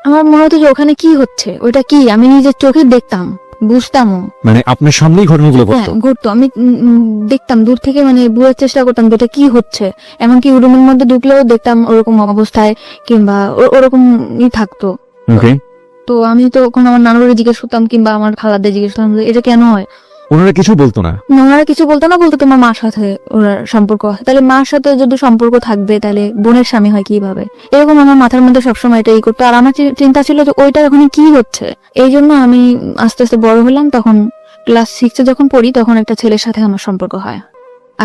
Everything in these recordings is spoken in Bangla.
আমার মনে হতো যে ওখানে কি হচ্ছে, ওটা কি আমি নিজের চোখে দেখতাম, বুঝতামও। মানে আপনার সামনেই ঘটনাগুলো ঘটতো? ঘটতো, আমি দেখতাম দূর থেকে, মানে বোঝার চেষ্টা করতাম যে এটা কি হচ্ছে। এমনকি রুমের মধ্যে ঢুকলেও দেখতাম ওরকম অবস্থায়, কিংবা ওরকমই থাকতো। ওকে। তো আমি তো ওখানে আমার নানুরে জিজ্ঞেস করতাম, কিংবা আমার খালাদের জিজ্ঞেস করতাম যে এটা কেন হয়। ওনারা কিছু বলতো না? ওনারা কিছু বলতো না, বলতো তোমার মার সাথে ওরা সম্পর্ক আছে। তাহলে মার সাথে যদি সম্পর্ক থাকবে, তাহলে বোনের স্বামী হয় কিভাবে? এরকম আমার মাথার মধ্যে সবসময় এটাই করতো। আর আমার চিন্তা ছিল যে ওইটা ওখানে কি হচ্ছে। এই জন্য আমি আস্তে আস্তে বড় হলাম। তখন ক্লাস 6-এ যখন পড়ি, তখন একটা ছেলের সাথে আমার সম্পর্ক হয়।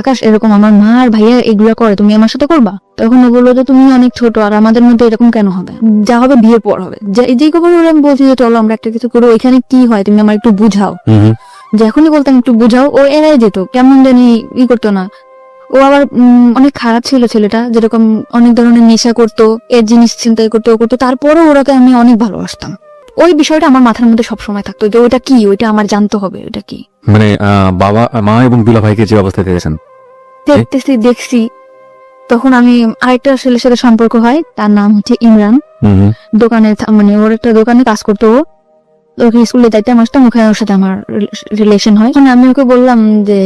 আকাশ, এরকম আমার মা আর ভাইয়া এগুলো করে, তুমি আমার সাথে করবা? তখন ও বললো যে তুমি অনেক ছোট, আর আমাদের মধ্যে এরকম কেন হবে, যা হবে বিয়ের পর হবে। যেই খবর আমি বলছি যে চলো আমরা একটা কিছু করবো, এখানে কি হয় তুমি আমার একটু বুঝাও। যখনই বলতাম একটু বুঝাও, ও এড়াই যেত, কেমন জানি করতো না। ও আবার অনেক খারাপ ছিল ছেলেটা, যেরকম অনেক ধরনের নেশা করতো, এর জিনিস চিন্তাই করতো, ও করতো। তারপরেও ওরাকে আমি অনেক ভালোবাসতাম। ওই বিষয়টা আমার মাথার মধ্যে সবসময় থাকতো যে ওইটা কি, ওইটা আমার জানতে হবে, ওইটা কি। মানে বাবা মা এবং দুলা ভাইকে যে অবস্থায় দেখেছেন? দেখছি। তখন আমি আরেকটা ছেলের সাথে সম্পর্ক হয়, তার নাম হচ্ছে ইমরান। দোকানে, মানে ওর একটা দোকানে কাজ করতো। ওকে স্কুলে যাইতাম আসতাম, ওখানে ওর সাথে আমার রিলেশন হয়। আমি ওকে বললাম যে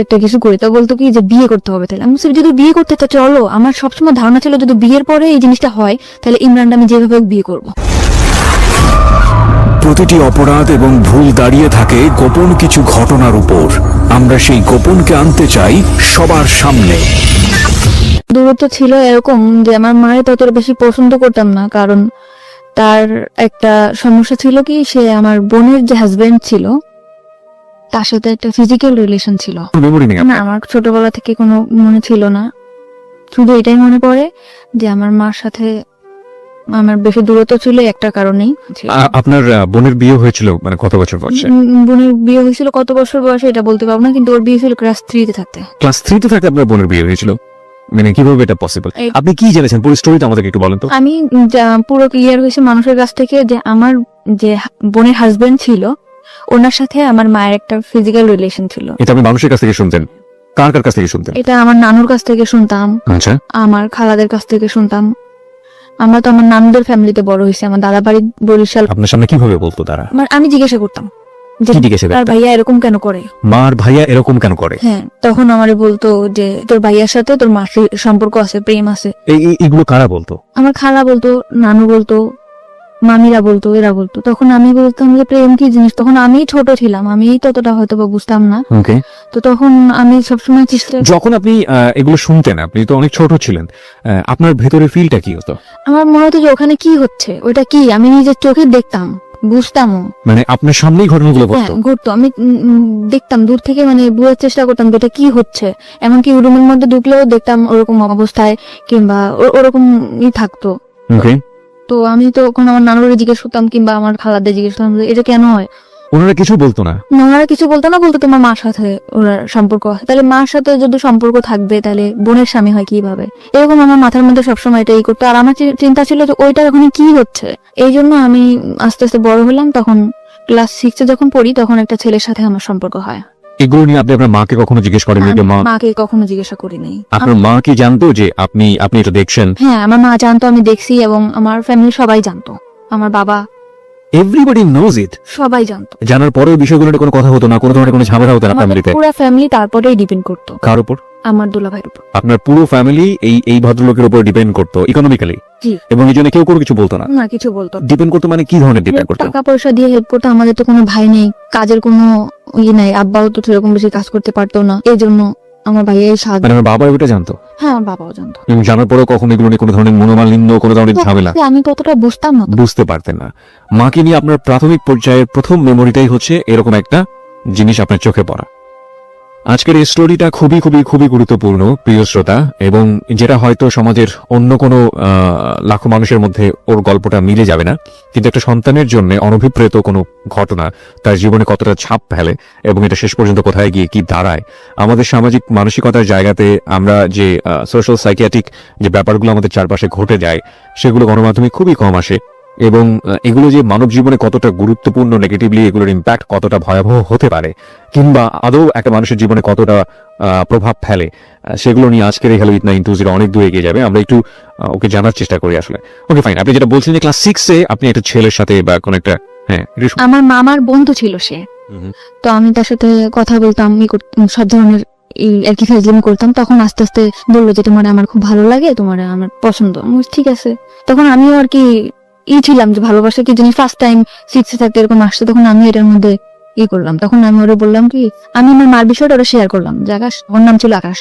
একটা কিছু করি, তো বলতো কি যে বিয়ে করতে হবে। তাহলে আমি যদি বিয়ে করতে তো চলো। আমার সবসময় ধারণা ছিল যদি বিয়ের পরে এই জিনিসটা হয়, তাহলে ইমরানটা আমি যেভাবে বিয়ে করবো। প্রতিটি অপরাধ এবং ভুল দাঁড়িয়ে থাকে গোপন কিছু ঘটনার উপর। আমরা সেই গোপনকে আনতে চাই সবার সামনে। দূরত্ব ছিল এরকম যে আমার মায়ের ততটা বেশি পছন্দ করতাম না, কারণ তার একটা সমস্যা ছিল কি, সে আমার বোনের যে হাজবেন্ড ছিল তার সাথে একটা ফিজিক্যাল রিলেশন ছিল। মেমোরি নেই না, আমার ছোটবেলা থেকে কোনো মনে ছিল না। শুধু এটাই মনে পড়ে যে আমার মার সাথে আমার বেশি দূরত্ব ছিল একটা কারণেই। আপনার বোনের বিয়ে হয়েছিল মানে কত বছর বয়সে? বোনের বিয়ে হয়েছিল কত বছর বয়সে এটা বলতে পারবো না, কিন্তু ওর বিয়ে ছিল ক্লাস 3-তে থাকতে। ক্লাস 3-তে থাকতে আপনার বোনের বিয়ে হয়েছিল? মানে কিভাবে এটা পসিবল? আপনি কি জেনেছেন পুরো স্টোরিটা আমাদেরকে একটু বলেন তো। আমি পুরো ক্লিয়ার হয়েছে মানুষের কাছ থেকে যে আমার যে বোনের হাজবেন্ড ছিল, ওনার সাথে আমার মায়ের একটা ফিজিক্যাল রিলেশন ছিল। এটা আপনি মানুষের কাছ থেকে শুনতেন? কার কার কাছ থেকে শুনতেন? এটা আমার নানুর কাছ থেকে শুনতাম, আচ্ছা। আমার খালাদের কাছ থেকে শুনতাম। আমরা তো আমার নানুদের ফ্যামিলিতে বড় হয়েছি, আমার দাদা বাড়ি বরিশাল। আপনার সামনে কিভাবে বলতো তারা? আমি জিজ্ঞাসা করতাম যে কি জিজ্ঞাসা করতেন? তার ভাইয়া এরকম কেন করে। মার ভাইয়া এরকম কেন করে? হ্যাঁ, তখন আমারে বলতো যে তোর ভাইয়ার সাথে তোর মাসির সম্পর্ক আছে, প্রেম আছে। এগুলো কারা বলতো? আমার খালা বলতো, নানু বলতো, মামিরা বলতো, এরা বলতো। তখন আমি বলতাম যে প্রেম কি জিনিস। তখন আমি ছোট ছিলাম, আমি ততটা হয়তো বা বুঝতাম না। ওকে। তো তখন আমি সবসময় চেষ্টা, যখন আপনি এগুলো শুনতেন, আপনি তো অনেক ছোট ছিলেন, আপনার ভেতরে ফিলটা কি হতো? আমার মনে হতো যে ওখানে কি হচ্ছে, ওইটা কি আমি নিজের চোখে দেখতাম, বুঝতামও। মানে আপনার সামনেই ঘটনাগুলো ঘটতো? ঘটতো, আমি দেখতাম দূর থেকে, মানে বোঝার চেষ্টা করতাম যে এটা কি হচ্ছে। এমনকি রুমের মধ্যে ঢুকলেও দেখতাম ওরকম অবস্থায়, কিংবা ওরকমই থাকতো। ওকে। তো আমি তো ওখানে আমার নানুরে জিজ্ঞেস করতাম, কিংবা আমার খালাদের জিজ্ঞেস করতাম যে এটা কেন হয়। ওনারা কিছু বলতো না? ওনারা কিছু বলতো না, বলতো তোমার মার সাথে ওরা সম্পর্ক আছে। তাহলে মার সাথে যদি সম্পর্ক থাকবে, তাহলে বোনের স্বামী হয় কিভাবে? এরকম আমার মাথার মধ্যে সবসময় এটাই করতো। আর আমার চিন্তা ছিল যে ওইটা ওখানে কি হচ্ছে। এই জন্য আমি আস্তে আস্তে বড় হলাম। তখন ক্লাস 6-এ যখন পড়ি, তখন একটা ছেলের সাথে আমার সম্পর্ক হয়। এগুলো নিয়ে আপনি আপনার মাকে কখনো জিজ্ঞেস করেননি? যে মাকে কখনো জিজ্ঞাসা করি নাই। আপনার মা কি জানতো যে আপনি এটা দেখছেন? হ্যাঁ, আমার মা জানতো আমি দেখছি, এবং আমার ফ্যামিলি সবাই জানতো, আমার বাবা, এভরিবডি নোজ ইট। সবাই জানতো। জানার পরেও বিষয়গুলো নিয়ে কোনো কথা হতো না, কোনো ধরনের কোনো ঝামেলা হতো না ফ্যামিলিতে? পুরো ফ্যামিলি তারপরেই ডিপেন্ড করতো। কার উপর? আমার দুলাভাইয়ের উপর। আপনার পুরো ফ্যামিলি এই ভদ্রলোকের উপর ডিপেন্ড করতো ইকোনমিক্যালি? জি। এবং এই জন্য কেউ কোনো কিছু বলতো না? না, কিছু বলতো না। ডিপেন্ড করতো মানে কি ধরনের ডিপেন্ড করতো? টাকা পয়সা দিয়ে হেল্প করতো। আমাদের তো কোনো ভাই নেই, কাজের কোনো নাই, আব্বাও তো সেরকম বেশি কাজ করতে পারতো না। এই জন্য আমার ভাইয়াই সাহায্য। মানে আমার বাবা এটা জানতো? হ্যাঁ, আমার বাবাও জানতো। এবং জানার পরেও কখনো এগুলো নিয়ে কোনো ধরনের মনোমালিন্য, কোনো ধরনের ঝামেলা? আমি কতটা বুঝতাম না, বুঝতে পারতেন না। মাকে নিয়ে আপনার প্রাথমিক পর্যায়ের প্রথম মেমোরিটাই হচ্ছে এরকম একটা জিনিস আপনার চোখে পড়া। আজকের এই স্টোরিটা খুবই খুবই খুবই গুরুত্বপূর্ণ প্রিয় শ্রোতা, এবং যেটা হয়তো সমাজের অন্য কোনো লাখো মানুষের মধ্যে ওর গল্পটা মিলে যাবে না, কিন্তু একটা সন্তানের জন্য অনভিপ্রেত কোনো ঘটনা তার জীবনে কতটা ছাপ ফেলে এবং এটা শেষ পর্যন্ত কোথায় গিয়ে কি দাঁড়ায়। আমাদের সামাজিক মানসিকতার জায়গাতে আমরা যে সোশ্যাল সাইকিয়াট্রিক যে ব্যাপারগুলো আমাদের চারপাশে ঘটে যায়, সেগুলো গণমাধ্যমে খুবই কম আসে। এবং এগুলো যে মানব জীবনে কতটা গুরুত্বপূর্ণ, নেগেটিভলি এগুলোর ইম্প্যাক্ট কতটা ভয়াবহ হতে পারে, কিংবা আদৌ একটা মানুষের জীবনে কতটা প্রভাব ফেলে, সেগুলো নিয়ে আজকের এই হ্যালো ইট 920 অনেক দূর এগিয়ে যাবে। আমরা একটু ওকে জানার চেষ্টা করি আসলে। ওকে ফাইন, আপনি যেটা বলছেন যে ক্লাস 6-এ আপনি একটা ছেলের সাথে বা কোন একটা, হ্যাঁ আমার মামার বন্ধু ছিল সে, তো আমি তার সাথে কথা বলতাম, সব ধরনের আর কি ফাজলামি করতাম। তখন আস্তে আস্তে বললো যে তোমার আমার খুব ভালো লাগে, তোমার আমার পছন্দ। আমি বলছি, ঠিক আছে। তখন আমিও আর কি ছিলাম যে ভালোবাসা কি জিনিস, ফার্স্ট টাইম 6-এ থাকতে এরকম আসছে, তখন আমি এটার মধ্যে করলাম। তখন আমি ওরা বললাম কি, আমি আমার মার বিষয়টা ওরা শেয়ার করলাম যে আকাশ, ওর নাম ছিল আকাশ,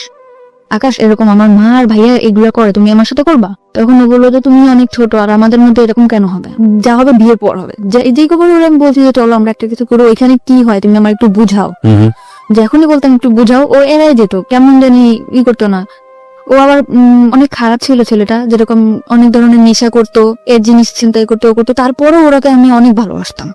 আকাশ এরকম আমার মা আর ভাইয়া এগুলো করে, তুমি আমার সাথে করবা? তখন ও বললো যে তুমি অনেক ছোট, আর আমাদের মধ্যে এরকম কেন হবে, যা হবে বিয়ের পর হবে। যেই খবর আমি বলছি যে চলো আমরা একটা কিছু করো, ওইখানে কি হয় তুমি আমার একটু বুঝাও। যখনই বলতাম একটু বুঝাও, ও এড়াই যেত, কেমন জানি করতো না। ও আবার অনেক খারাপ ছিল ছেলেটা, যেরকম অনেক ধরনের নেশা করতো, এর জিনিস ছিনতাই করতো, ও করতো। তারপরেও ওরাকে আমি অনেক ভালোবাসতাম।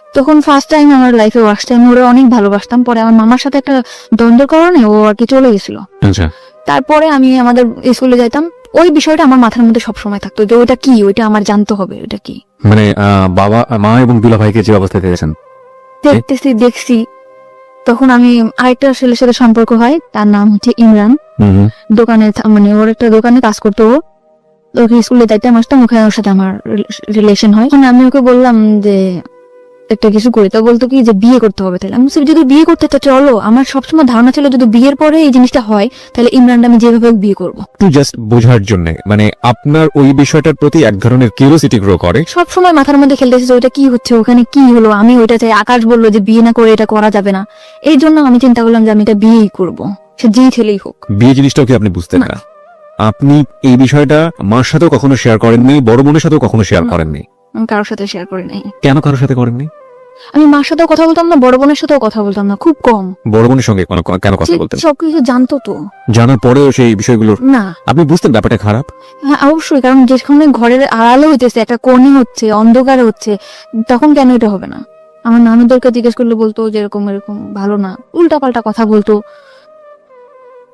তখন ফার্স্ট টাইম আমার লাইফে আসছে, আমি ওরা অনেক ভালোবাসতাম। পরে আমার মামার সাথে একটা দ্বন্দ্বের কারণে ও আর কি চলে গেছিল। আচ্ছা, তারপরে আমি আমাদের স্কুলে যাইতাম, ওই বিষয়টা আমার মাথার মধ্যে সবসময় থাকতো যে ওইটা কি, ওইটা আমার জানতে হবে, ওইটা কি। মানে বাবা মা এবং দুলা ভাইকে যে অবস্থায় দেখেছেন, দেখছি। তখন আমি আরেকটা ছেলের সাথে সম্পর্ক হয়, তার নাম হচ্ছে ইমরান। দোকানে, মানে ওর একটা দোকানে কাজ করতো। ওকে স্কুলে যাইতাম আসতাম, ওখানে ওর সাথে আমার রিলেশন হয়। তখন আমি ওকে বললাম যে একটা কিছু করি, তো বলতো কি যে বিয়ে করতে হবে। তাহলে আমি যদি বিয়ে করতে তো চলো, আমার সবসময় ধারণা ছিল যদি বিয়ের পরে এই জিনিসটা হয় তাহলে ইমরানটা আমি যেভাবে বিয়ে করবো। একটু জাস্ট বোঝার জন্য, মানে আপনার ওই বিষয়টার প্রতি এক ধরনের কিউরিওসিটি গ্রো করে। সবসময় মাথার মধ্যে খেলতেছে যে ওইটা কি হচ্ছে, ওখানে কি হলো, আমি ওইটা চাই। আকাশ বললো যে বিয়ে না করে এটা করা যাবে না, এই জন্য আমি চিন্তা করলাম যে আমি এটা বিয়েই করবো, সে যেই ছেলেই হোক। বিয়ে জিনিসটাও কি আপনি বুঝতেন না? আপনি এই বিষয়টা মার সাথেও কখনো শেয়ার করেননি, বড় বোনের সাথেও কখনো শেয়ার করেননি? আমি কারোর সাথে শেয়ার করি নাই। কেন কারোর সাথে করেননি? আমি মার সাথেও কথা বলতাম না, বড় বোনের সাথেও কথা বলতাম না, খুব কম। বড় বোনের সঙ্গে কেন কথা বলতেন? সবকিছু জানতো তো, জানার পরেও সেই বিষয়গুলোর না। আপনি বুঝতেন ব্যাপারটা খারাপ? হ্যাঁ অবশ্যই, কারণ যেখানে ঘরের আড়ালে হইতেছে, একটা কোণে হচ্ছে, অন্ধকারে হচ্ছে, তখন কেন এটা হবে না? আমার নানুদেরকে জিজ্ঞেস করলে বলতো যে এরকম এরকম ভালো না, উল্টা পাল্টা কথা বলতো।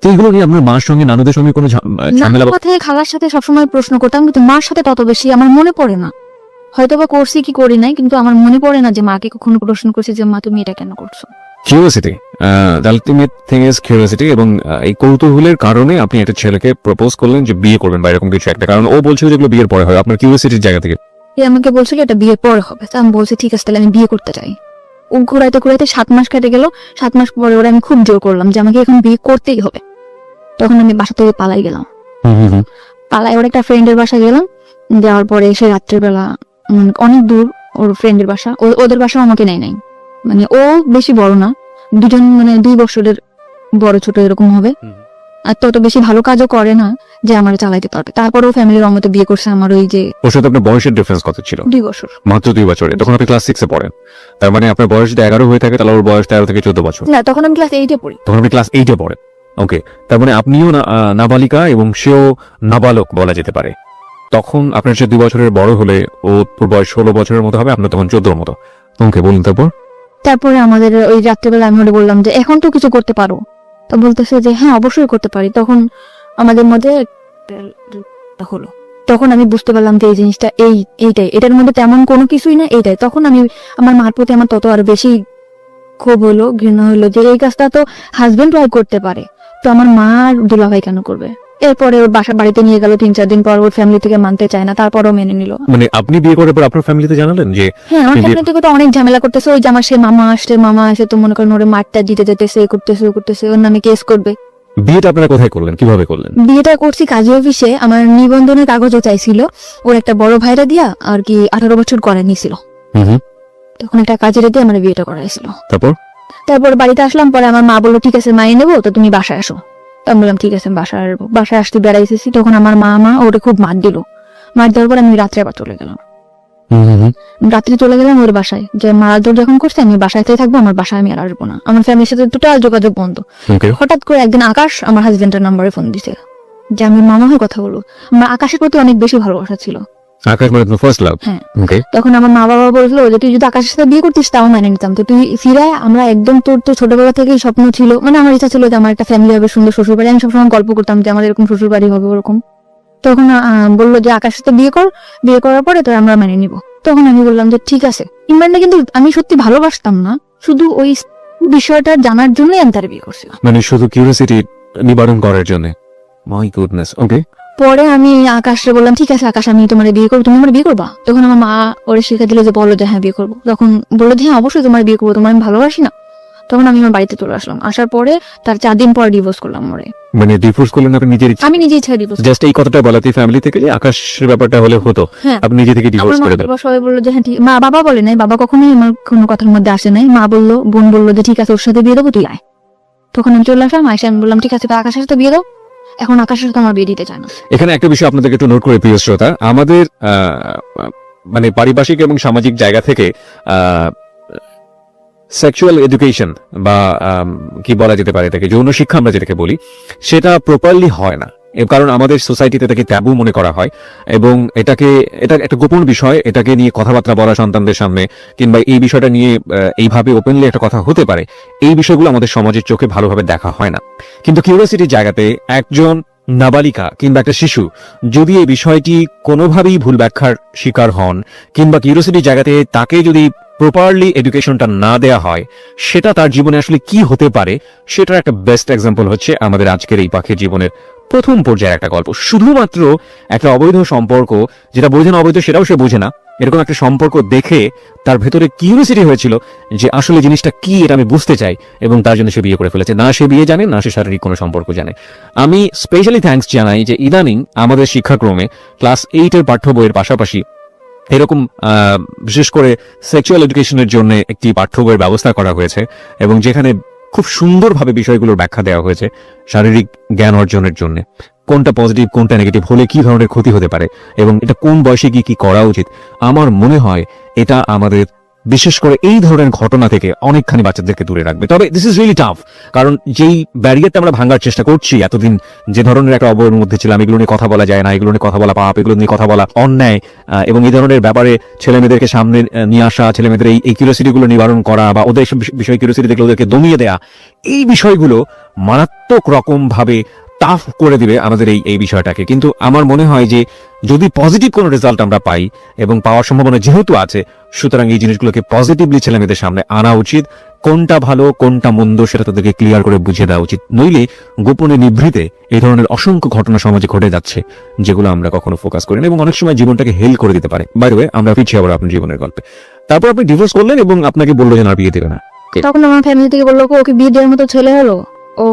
তো এগুলো নিয়ে আপনার মার সঙ্গে নানুদের সঙ্গে কোনো ঝামেলা? কথা খালার সাথে সবসময় প্রশ্ন করতাম, কিন্তু মার সাথে তত বেশি আমার মনে পড়ে না। হয়তো বা করছি কি করি নাই, কিন্তু আমার মনে পড়ে না যে মাকে কখনো প্রশ্ন করছি যে মা তুমি এটা কেন করছো। Curiosity, the ultimate thing is curiosity. এবং এই কৌতূহলের কারণে আপনি একটা ছেলেকে প্রপোজ করলেন যে বিয়ে করবেন বা এরকম কিছু একটা, কারণ ও বলছিল যেগুলো বিয়ের পরে হয়, আপনার কিউরিওসিটির জায়গা থেকে। আমাকে বলছিল এটা বিয়ের পরে হবে, তো আমি বলছি ঠিক আছে তাহলে আমি বিয়ে করতে চাই। ও ঘুরাইতে ঘুরাইতে 7 মাস কেটে গেল। 7 মাস পরে ওরা আমি খুব জোর করলাম যে আমাকে এখন বিয়ে করতেই হবে। তখন আমি বাসা থেকে পালাই গেলাম। পালাই ওর একটা ফ্রেন্ডের বাসা গেলাম। যাওয়ার পরে এসে রাত্রেবেলা, অনেক দূর ওর ফ্রেন্ডের বাসা, ওদের বাসাও আমাকে নেয় নাই। মানে ও বেশি বড় না, দুজন মানে 2 বছরের বড় ছোট এরকম হবে, আর তত বেশি ভালো কাজও করে না যে আমার চালাইতে পারবে। তারপরেও ফ্যামিলির অমতে বিয়ে করছে আমার ওই যে। ওর সাথে আপনার বয়সের ডিফারেন্স কত ছিল? 2 বছর, মাত্র 2 বছরে। তখন আপনি ক্লাস 6-এ পড়েন, তার মানে আপনার বয়স যদি 11 হয়ে থাকে তাহলে ওর বয়স 13 থেকে 14 বছর। না তখন আমি ক্লাস 8-এ পড়ি। তখন আপনি ক্লাস 8-এ পড়েন। ওকে, তার মানে আপনিও নাবালিকা এবং সেও নাবালক বলা যেতে পারে। তখন আপনার সে 2 বছরের বড় হলে ওর বয়স 16 বছরের মতো হবে, আপনার তখন 14-র মতো। ওকে, বলুন তারপরে আমাদের ওই রাত্রেবেলা আমি ওরে বললাম যে এখন তো কিছু করতে পারো, তো বলতেছে যে হ্যাঁ অবশ্যই করতে পারি। তখন আমাদের মধ্যে হলো, তখন আমি বুঝতে পারলাম যে এই জিনিসটা এইটাই, এটার মধ্যে তেমন কোনো কিছুই না, এইটাই। তখন আমি আমার মার প্রতি আমার তত আর বেশি ক্ষোভ হলো, ঘৃণা হলো যে এই কাজটা তো হাজবেন্ড ওয়াইফ করতে পারে, তো আমার মা আর দুলাভাই কেন করবে। এরপরে ওর বাড়িতে নিয়ে গেল, 3-4 দিন পর ওর ফ্যামিলি থেকে মানতে চায় না, তারপরও মেনে নিল। মানে আপনি বিয়ে করার পর আপনার ফ্যামিলিতে জানালেন যে? হ্যাঁ, আমার ফ্যামিলি থেকে তো অনেক ঝামেলা করতেছে। ওই যে আমার সে মামা আসে তো মনে করেন ওরে মারটা দিতে যেতেছে, করতেছে, ওর নামে কেস করবে। বিয়েটা আপনারা কোথায় করলেন, কিভাবে করলেন? বিয়েটা করছি কাজী অফিসে। আমার নিবন্ধনের কাগজও চাইছিল, ওর একটা বড় ভাইরা দিয়া আর কি 18 বছর করে নিছিল। তখন একটা কাজীরা দিয়ে আমার বিয়েটা করাইছিল। তারপর বাড়িতে আসলাম, পরে আমার মা বললো ঠিক আছে মাইনে নেবো, তো তুমি বাসায় আসো। আমি বললাম ঠিক আছে বাসায় আসতে বেড়াইতেছি। তখন আমার মা ওরে খুব মার দিল। মার দেওয়ার পর আমি রাত্রে আবার চলে গেলাম। রাত্রে চলে গেলাম ওর বাসায়, যে মারাদুর যখন করছে আমি বাসায়তেই থাকবো, আমার বাসায় আমি আর আসবো না। আমার ফ্যামিলির সাথে টোটাল যোগাযোগ বন্ধ। হঠাৎ করে একদিন আকাশ আমার হাজবেন্ডের নাম্বারে ফোন দিছে যে আমি মামা হয়ে কথা বলবো। আমার আকাশের প্রতি অনেক বেশি ভালোবাসা ছিল। আকাশ মানে ফার্স্ট লাভ? হ্যাঁ। তখন আমার মা বাবা বললো যে তুই যদি আকাশের সাথে বিয়ে করতিস তাও মেনে নিতাম, তো তুই ফিরায় আমরা একদম, তোর তো ছোটবেলা থেকেই স্বপ্ন ছিল, মানে আমার ইচ্ছা ছিল যে আমার একটা ফ্যামিলি হবে, সুন্দর শ্বশুর বাড়ি। আমি সবসময় গল্প করতাম যে আমার এরকম শ্বশুর বাড়ি হবে ওরকম। তখন বললো যে আকাশ তো বিয়ে কর, বিয়ে করার পরে তো আমরা মেনে নিব। তখন আমি বললাম যে ঠিক আছে। ইমরানটা কিন্তু আমি সত্যি ভালোবাসতাম না, শুধু ওই বিষয়টা জানার জন্যই আমি তার বিয়ে করছিলাম। মানে শুধু কিউরিওসিটি নিবারণ করার জন্য। My goodness. ওকে, পরে আমি আকাশে বললাম ঠিক আছে আকাশ আমি তোমার বিয়ে করবো, তুমি আমার বিয়ে করবা? তখন আমার মা ওরে শিখে দিল যে বলো যে হ্যাঁ বিয়ে করবো। তখন বললো যে হ্যাঁ অবশ্যই তোমার বিয়ে করবো, তোমার আমি ভালোবাসি না। তখন আমি আমার বাড়িতে চলে আসলাম, আসার পরে তার 4 দিন পর ডিভোর্স করলাম ওরে। মানে ডিভোর্স করলেন আপনি নিজের ইচ্ছা? আমি নিজে ইচ্ছা ডিভোর্স। জাস্ট এই কথাটা বলাতে ফ্যামিলি থেকে যে আকাশের ব্যাপারটা হলে হতো, হ্যাঁ। আপনি নিজে থেকে ডিভোর্স করে দেন। বাবা সবাই বললো যে হ্যাঁ ঠিক, মা বাবা বলে নাই, বাবা কখনোই আমার কোনো কথার মধ্যে আসে নাই। মা বললো, বোন বললো যে ঠিক আছে ওর সাথে বিয়ে দেবো, তুই আয়। তখন আমি চলে আসলাম, আয়সা আমি বললাম ঠিক আছে তো আকাশের সাথে বিয়ে দাও। এখন আকাশের সাথে আমার বিয়ে দিতে চায় না। এখানে একটা বিষয় আপনাদেরকে একটু নোট করে প্রিয় শ্রোতা, আমাদের মানে পারিপার্শ্বিক এবং সামাজিক জায়গা থেকে সেক্সুয়াল এডুকেশন বা কি বলা যেতে পারে এটাকে, যৌন শিক্ষা আমরা যেটাকে বলি, সেটা প্রপারলি হয় না। কারণ আমাদের সোসাইটিতে এটাকে ট্যাবু মনে করা হয় এবং এটা একটা গোপন বিষয়, এটাকে নিয়ে কথাবার্তা বলা সন্তানদের সামনে কিংবা এই বিষয়টা নিয়ে এইভাবে ওপেনলি একটা কথা হতে পারে, এই বিষয়গুলো আমাদের সমাজের চোখে ভালোভাবে দেখা হয় না। কিন্তু কিউরিওসিটির জায়গাতে একজন নাবালিকা কিংবা একটা শিশু যদি এই বিষয়টি কোনোভাবেই ভুল ব্যাখ্যার শিকার হন কিংবা কিউরিওসিটির জায়গাতে তাকে যদি প্রপারলি এডুকেশনটা না দেয়া হয়, সেটা তার জীবনে আসলে কি হতে পারে সেটার একটা বেস্ট এক্সাম্পল হচ্ছে আমাদের আজকের এই পাখির জীবনের প্রথম পর্যায়ের একটা গল্প। শুধুমাত্র একটা অবৈধ সম্পর্ক, যেটা বোঝে না অবৈধ সেটাও সে বোঝে না, এরকম একটা সম্পর্ক দেখে তার ভেতরে কিউরিওসিটি হয়েছিল যে আসলে জিনিসটা কি, এটা আমি বুঝতে চাই, এবং তার জন্য সে বিয়ে করে ফেলেছে। না সে বিয়ে জানে, না সে শারীরিক কোনো সম্পর্ক জানে। আমি স্পেশালি থ্যাঙ্কস জানাই যে ইদানিং আমাদের শিক্ষাক্রমে ক্লাস 8 এর পাঠ্য বইয়ের পাশাপাশি এরকম বিশেষ করে সেক্সুয়াল এডুকেশনের জন্য একটি পাঠ্য বইয়ের ব্যবস্থা করা হয়েছে এবং যেখানে খুব সুন্দরভাবে বিষয়গুলোর ব্যাখ্যা দেওয়া হয়েছে শারীরিক জ্ঞান অর্জনের জন্য, কোনটা পজিটিভ কোনটা নেগেটিভ হলে কি ধরনের ক্ষতি হতে পারে এবং এটা কোন বয়সে গিয়ে কি করা উচিত। আমার মনে হয় এটা আমাদের বিশেষ করে এই ধরনের ঘটনা থেকে অনেকখানি বাচ্চাদেরকে দূরে রাখবে। তবে দিস ইজ রিয়েলি টাফ, কারণ যেই ব্যারিয়ারটা আমরা ভাঙার চেষ্টা করছি, এতদিন যে ধরনের একটা অবয়ের মধ্যে ছিলাম, এগুলো নিয়ে কথা বলা যায় না, এগুলো নিয়ে কথা বলা পাপ, এগুলো নিয়ে কথা বলা অন্যায়, এবং এই ধরনের ব্যাপারে ছেলে মেয়েদেরকে সামনে নিয়ে আসা, ছেলে মেয়েদের এই কিউরিওসিটি গুলো নিবারণ করা বা ওদের বিষয় কিউরিওসিটি দেখলে ওদেরকে দমিয়ে দেয়া, এই বিষয়গুলো মারাত্মক রকম ভাবে টাফ করে দিবে আমাদের এই বিষয়টাকে। কিন্তু আমার মনে হয় যে যদি পজিটিভ কোনো রেজাল্ট আমরা পাই এবং পাওয়ার সম্ভাবনা যেহেতু আছে, সুতরাং এই জিনিসগুলোকে পজিটিভলি ছেলে মেয়েদের সামনে আনা উচিত। কোনটা ভালো কোনটা মন্দ সেটা তাদেরকে ক্লিয়ার করে বুঝিয়ে দেওয়া উচিত, নইলে গোপনে নিভৃতে এই ধরনের অসংখ্য ঘটনা সমাজে ঘটে যাচ্ছে যেগুলো আমরা কখনো ফোকাস করি না এবং অনেক সময় জীবনটাকে হেল করে দিতে পারে। বাই দ্য ওয়ে, আমরা পিছিয়ে আবার আপনার জীবনের গল্পে। তারপর আপনি ডিভোর্স করলেন এবং আপনাকে বললো যে না বিয়ে দেবে না। তখন আমার ফ্যামিলি থেকে বললো ওকে বিয়ে দেওয়ার মতো ছেলে হলো, ও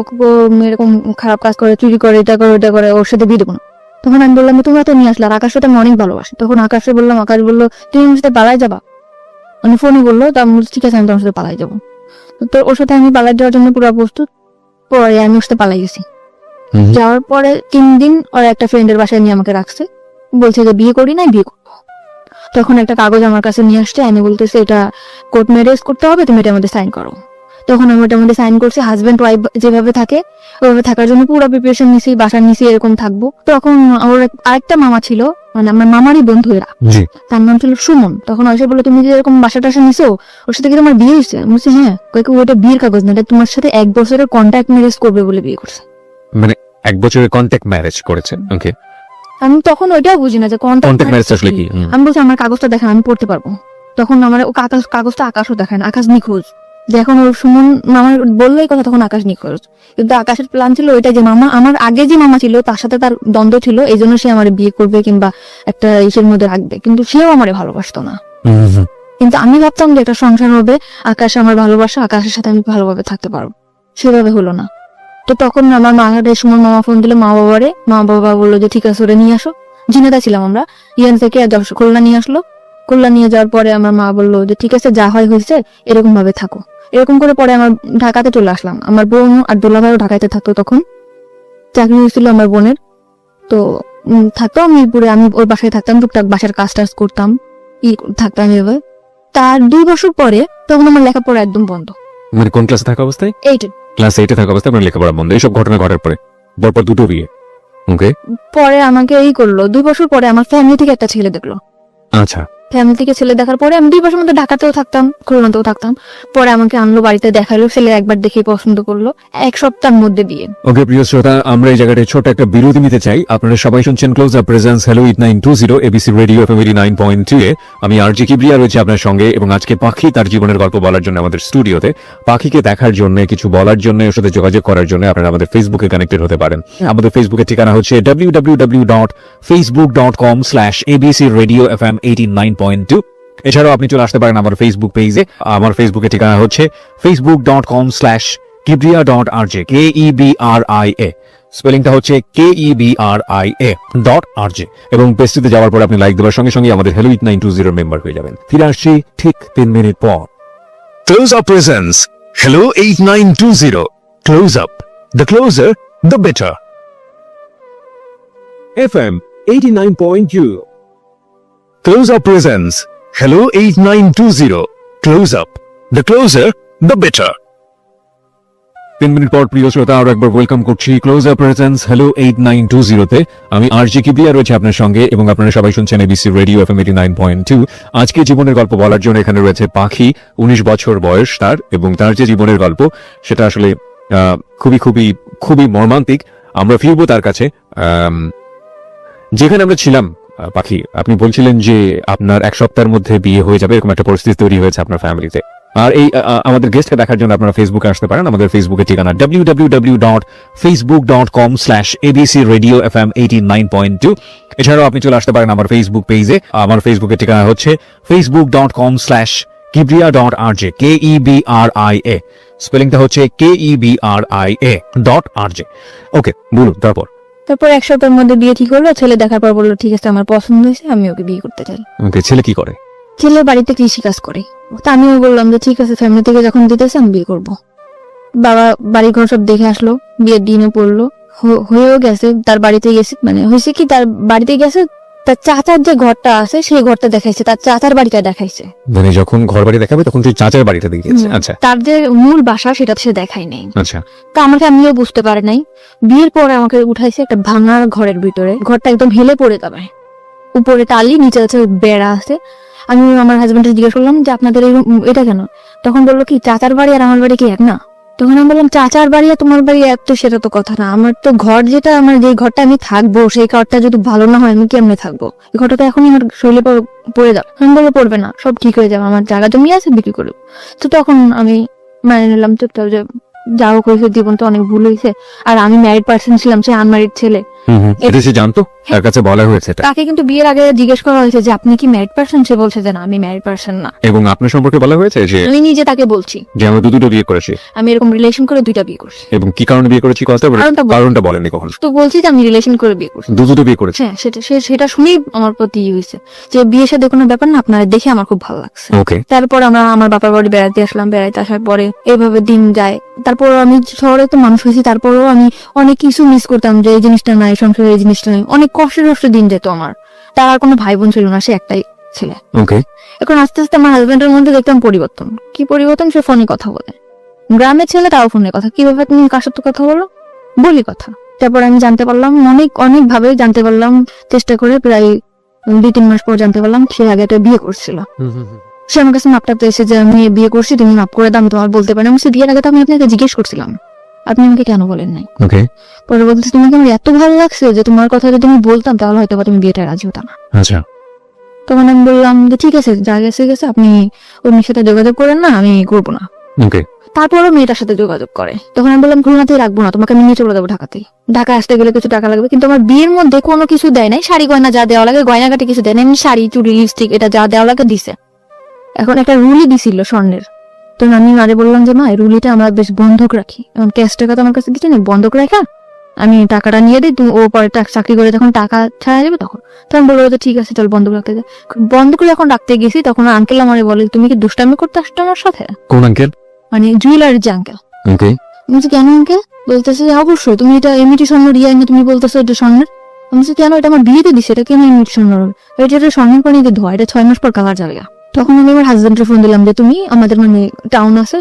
এরকম খারাপ কাজ করে, চুরি করে, এটা করে ওটা করে, ওর সাথে বিয়ে দেবো না। তখন আমি বললাম তোমরা তো নিয়ে আসলে, আর আকাশের সাথে আমি অনেক ভালোবাসি। তখন আকাশে বললাম, আকাশ বললো তুমি আমার সাথে পালাই যাবা, মানে ফোনে বললো। তা আমি বলছি ঠিক আছে আমি তোমার সাথে পালাই যাবো। তো ওর সাথে আমি পালাই যাওয়ার জন্য পুরো প্রস্তুত। পরে আমি ওর সাথে পালাই গেছি। যাওয়ার পরে 3 দিন ওর একটা ফ্রেন্ডের বাসায় নিয়ে আমাকে রাখছে, বলছে যে বিয়ে করি নাই, বিয়ে করবো। তখন একটা কাগজ আমার কাছে নিয়ে আসছে, আমি বলতেছে এটা কোর্ট ম্যারেজ করতে হবে, তুমি এটার মধ্যে সাইন করো। তখন আমি ওটার মধ্যে সাইন করছি। হাজবেন্ড ওয়াইফ যেভাবে থাকে ওইভাবে থাকার জন্য পুরো প্রিপারেশন নিছি, বাসার নিছি, এরকম থাকবো। তখন ওর আরেকটা মামা ছিল, মানে আমার মামারই বন্ধু এরা, তার নাম ছিল সুমন। তখন ওই বললো তুমি যে এরকম বাসা টাসা নিছো, ওর সাথে কি তোমার বিয়ে হয়েছে? আমি বলছি হ্যাঁ। কয়েক ওটা বিয়ের কাগজ না, এটা তোমার সাথে 1 বছরের কন্ট্যাক্ট ম্যারেজ করবে বলে বিয়ে করছে। মানে 1 বছরের কন্ট্যাক্ট ম্যারেজ করেছেন? ওকে। আমি তখন ওইটাও বুঝি না যে কন্ট্যাক্ট ম্যারেজ আসলে কি। আমি বলছি আমার কাগজটা দেখান, আমি পড়তে পারবো। তখন আমার ও কাগজটা আকাশও দেখায় না, আকাশ নিখোঁজ। যখন ওর সুমন মামার বললো এই কথা, তখন আকাশ নিখোঁজ। কিন্তু আকাশের প্ল্যান ছিল ওইটা যে মামা, আমার আগে যে মামা ছিল তার সাথে তার দ্বন্দ্ব ছিল, এই জন্য সে আমার বিয়ে করবে কিংবা একটা ইসের মধ্যে রাখবে, কিন্তু সেও আমারে ভালোবাসতো না। কিন্তু আমি ভাবতাম যে একটা সংসার হবে, আকাশ আমার ভালোবাসা, আকাশের সাথে আমি ভালোভাবে থাকতে পারবো। সেভাবে হলো না। তো তখন আমার সুমন মামা ফোন দিল মা বাবারে, মা বাবা বললো যে ঠিক আছে ওরে নিয়ে আসো। জিনেদা ছিলাম আমরা, ইয়ান থেকে খুলনা নিয়ে আসলো। খুলনা নিয়ে যাওয়ার পরে আমার মা বললো যে ঠিক আছে যা হয় হয়েছে, এরকম ভাবে থাকো। এরকম করে পরে আমার ঢাকাতে চলে আসলাম। আমার বোন আর দোলা ভাইও ঢাকাতে থাকতো, তখন চাকরি হয়েছিল আমার বোনের। তো থাকতো আমি পুরো, আমি ওর বাসায় থাকতাম, টুকটাক বাসার কাজ টাজ করতাম, থাকতাম এভাবে। তার 2 বছর পরে তখন আমার লেখাপড়া একদম বন্ধ। মানে কোন ক্লাসে থাকা অবস্থায়? 8 ক্লাস 8 থাকা অবস্থায় আপনার লেখাপড়া বন্ধ। এইসব ঘটনা ঘটার পরে পরপর 2টো বিয়ে। ওকে। পরে আমাকে করলো 2 বছর পরে আমার ফ্যামিলি থেকে একটা ছেলে দেখলো। আচ্ছা। ফ্যামিলি থেকে ছেলে দেখার পরে আমি 2 বছর মধ্যে ঢাকাতেও থাকতাম, খুলনাতেও থাকতাম। পরে আমাকে আনলো বাড়িতে, দেখালো, ছেলে একবার দেখেই পছন্দ করলো, 1 সপ্তাহের মধ্যে বিয়ে। ওকে প্রিয় শ্রোতা, আমরা এই জায়গাটায় ছোট একটা বিরতি নিতে চাই। আপনারা সবাই শুনছেন close up presence hello 8920 ABC radio FM 89.2 এ। আমি আরজি কিবরিয়া রয়েছে আপনার সঙ্গে, এবং আজকে পাখি তার জীবনের গল্প বলার জন্য আমাদের স্টুডিওতে। পাখিকে দেখার জন্য, কিছু বলার জন্য, ওর সাথে যোগাযোগ করার জন্য আপনারা আমাদের ফেসবুকে কানেক্টেড হতে পারেন। আমাদের ফেসবুকের ঠিকানা হচ্ছে www.facebook.com/abcradiofm89.2। এছাড়াও আপনি চলে আসতে পারেন আমার ফেসবুক পেজে। আমার ফেসবুকের ঠিকানা হচ্ছে facebook.com/kibria.rj, KEBRIA, স্পেলিংটা হচ্ছে KEBRIA.RJ, এবং পেজটিতে যাওয়ার পর আপনি লাইক দেওয়ার সঙ্গে সঙ্গে আমাদের হ্যালো 8920 মেম্বার হয়ে যাবেন। ফিরে আসছি ঠিক 3 মিনিট পর। Close Up presents Hello 8920. Close Up. The closer, the better. FM 89.2. Close Up presents Hello 8920. Close Up. The closer, the better. 3 minute পর প্রিয় শ্রোতা, আরো একবার ওয়েলকাম করছি ক্লোজ আপ প্রেজেন্স হ্যালো 8920 তে। আমি আরজি কিবরিয়া রয়েছে আপনার সঙ্গে, এবং আপনারা সবাই শুনছেন এবিসি রেডিও এফএম 89.2। আজকে জীবনের গল্প বলার জন্য এখানে রয়েছে পাখি। 19 বছর বয়স তার, এবং তার যে জীবনের গল্প সেটা আসলে খুবই খুবই খুবই মর্মান্তিক। আমরা ফিরবো তার কাছে। যেখানে আমরা ছিলাম, পাখি আপনি বলছিলেন যে আপনার 1 সপ্তাহের মধ্যে বিয়ে হয়ে যাবে, এরকম একটা পরিস্থিতি তৈরি হয়েছে আপনার ফ্যামিলিতে। আর এই আমাদের গেস্টকে দেখার জন্য আপনারা ফেসবুকে আসতে পারেন। আমাদের ফেসবুকের ঠিকানা www.facebook.com/abcradiofm89.2। এছাড়াও আপনি চলে আসতে পারেন আমার ফেসবুক পেজে। আমার ফেসবুকের ঠিকানা হচ্ছে facebook.com/kibria.rj, KEBRIA, স্পেলিংটা হচ্ছে KEBRIA.RJ। ওকে, বলুন তারপর। তারপর 1 সপ্তাহের মধ্যে বিয়ে ঠিক হলো। ছেলে দেখার পর বললো ঠিক আছে, আমার পছন্দ হয়েছে, আমি ওকে বিয়ে করতে চাই। ওকে, ছেলে কি করে? ছেলে বাড়িতে কৃষি কাজ করে। তা আমিও বললাম যে ঠিক আছে, ফ্যামিলি থেকে যখন দিতেছে আমি বিয়ে করব। বাবা বাড়ি ঘর সব দেখে আসলো, বিয়ের দিনে পড়লো, হয়েও গেছে। তার বাড়িতে গেছে, মানে হয়েছে কি, তার বাড়িতে গেছে, তার চাচার যে ঘরটা আছে সেই ঘরটা দেখাইছে, তার চাচার বাড়িটা দেখাইছে। মানে যখন ঘর বাড়ি দেখাবে তখন তুই চাচার বাড়িটা দেখিয়েছে? আচ্ছা, তার যে মূল বাসা সেটা সে দেখাই নাই। আচ্ছা। তা আমিও বুঝতে পারি নাই। বিয়ের পরে আমাকে উঠাইছে একটা ভাঙার ঘরের ভিতরে। ঘরটা একদম হেলে পড়ে যাবে, উপরে টালি, নিচে আছে বেড়া আছে। আমি আমার হাজবেন্ডকে জিজ্ঞেস করলাম যে আপনাদের এটা কেন? তখন বললো কি চাচার বাড়ি আর আমার বাড়ি কি এক না? তখন আমি বললাম চাচার বাড়ি আর তোমার বাড়ি এক তো সেটা তো কথা না। আমার তো ঘর যেটা, আমার যে ঘরটা আমি থাকবো সেই ঘরটা যদি ভালো না হয় আমি কেমনে থাকবো? এই ঘরটা তো এখনই আমার শরীরে পড়ে যাবে। আমি বললো পড়বে না, সব ঠিক হয়ে যাবে, আমার জায়গা জমি আছে, বিক্রি করবো। তো তখন আমি মানে নিলাম চুপচাপ যে যা হোক হয়েছে, জীবন তো অনেক ভুল হয়েছে। আর আমি ম্যারিড পার্সন ছিলাম, সে আনম্যারিড ছেলে। এটা সে জানতো? তার কাছে বলা হয়েছে এটা? তাকে কিন্তু বিয়ের আগে জিজ্ঞেস করা হয়েছে যে আপনি কি ম্যারিড পার্সন? সে বলছে যে না, আমি ম্যারিড পার্সন না। এবং আপনার সম্পর্কে বলা হয়েছে যে আমি নিজে তাকে বলছি যে আমি দুটো বিয়ে করেছি, আমি এরকম রিলেশন করে 2টা বিয়ে করছি। এবং কি কারণে বিয়ে করেছি কারণটা বলেনি কখন? তো বলছি যে আমি রিলেশন করে বিয়ে করছি। দুটো বিয়ে করেছি? হ্যাঁ, সেটা শুনেই আমার প্রতি হয়েছে যে বিয়ের সাথে কোনো ব্যাপার না, আপনারা দেখে আমার খুব ভালো লাগছে। ওকে। তারপর আমরা আমার বাবার বাড়ি বেড়াতে আসলাম। বেড়াতে আসার পরে এইভাবে দিন যায়। তারপর আমি শহরে তো মানুষ হয়েছি, তারপরেও আমি অনেক কিছু মিস করতাম যে এই জিনিসটা নাই, সংসারে এই জিনিসটা নাই। অনেক কষ্ট দিন যেত আমার। তার আর কোনো ভাই বোন ছিল না, সে একটাই ছেলে। ওকে। এখন আস্তে আস্তে আমার হাজবেন্ডের মধ্যে দেখতাম পরিবর্তন। কি পরিবর্তন? সে ফোনে কথা বলে, গ্রামের ছেলে তাও ফোনে কথা। কিভাবে তুমি কার সাথে কথা বলো? বলি কথা। তারপর আমি জানতে পারলাম, অনেক ভাবে জানতে পারলাম, চেষ্টা করে প্রায় 2-3 মাস পর জানতে পারলাম সে আগে একটা বিয়ে করছিল। সে আমার কাছে মাপটা এসে যে আমি বিয়ে করছি, তুমি মাপ করে দাও, আমি তোমার বলতে পারি। আমি বিয়ের আগে তো আমি আপনাকে জিজ্ঞেস করছিলাম, আপনি আমাকে কেন বলেন নাই? ওকে। পরে বলতেছে তোমাকে আমার এত ভালো লাগছে যে তোমার কথা যদি আমি বলতাম তাহলে হয়তো তুমি বিয়েটা রাজি হতো না। আচ্ছা। তখন আমি বললাম যে ঠিক আছে, যা গেছে আপনি ওর সাথে যোগাযোগ করেন না, আমি করবো না। ওকে। তারপরও মেয়েটার সাথে যোগাযোগ করে। তখন আমি বললাম খুলনাতেই রাখবো না, তোমাকে আমি নিয়ে চলে যাবো ঢাকাতেই। ঢাকায় আসতে গেলে কিছু টাকা লাগবে, কিন্তু আমার বিয়ের মধ্যে কোনো কিছু দেয় নাই। শাড়ি গয়না যা দেওয়া লাগে, গয়নাঘাটি কিছু দেয় না, এমনি শাড়ি, চুড়ি, লিপস্টিক এটা যা দেওয়া লাগে দিছে। এখন একটা রুলি দিছিল স্বর্ণের। তো আমি মারে বললাম যে মা, এই রুলিটা আমরা বেশ বন্ধক রাখি, এখন ক্যাশ টাকা তো আমার কাছে কিছু নেই, বন্ধক রাখা আমি টাকাটা নিয়ে দিই, তুমি ও পরে চাকরি করে যখন টাকা ছাড়া যাবে তখন। তখন বললো যে ঠিক আছে চল বন্ধক রাখতে যাই। বন্ধক যখন রাখতে গেছি তখন আঙ্কেল আমারে বলে তুমি কি দুষ্টামি করতে আসছো আমার সাথে? কোন আঙ্কেল? মানে জুয়েলারির যে আঙ্কেল। ওকে। বলছি কেন আঙ্কেল? বলতেছে অবশ্যই, তুমি এটা এমনিটি স্বর্ণ রিয়া এনে তুমি বলতেছো এটা স্বর্ণের। আমি বলছি কেন, এটা আমার বিয়েতে দিছে, এটা কেন এমনিটি স্বর্ণ হবে? এটা স্বর্ণের পানিতে ধোয়া, এটা 6 মাস পর কালার যাবে। তখন আমি আমার হাজবেন্ডকে ফোন দিলাম যে তুমি আমাদের মানে টাউন আছে,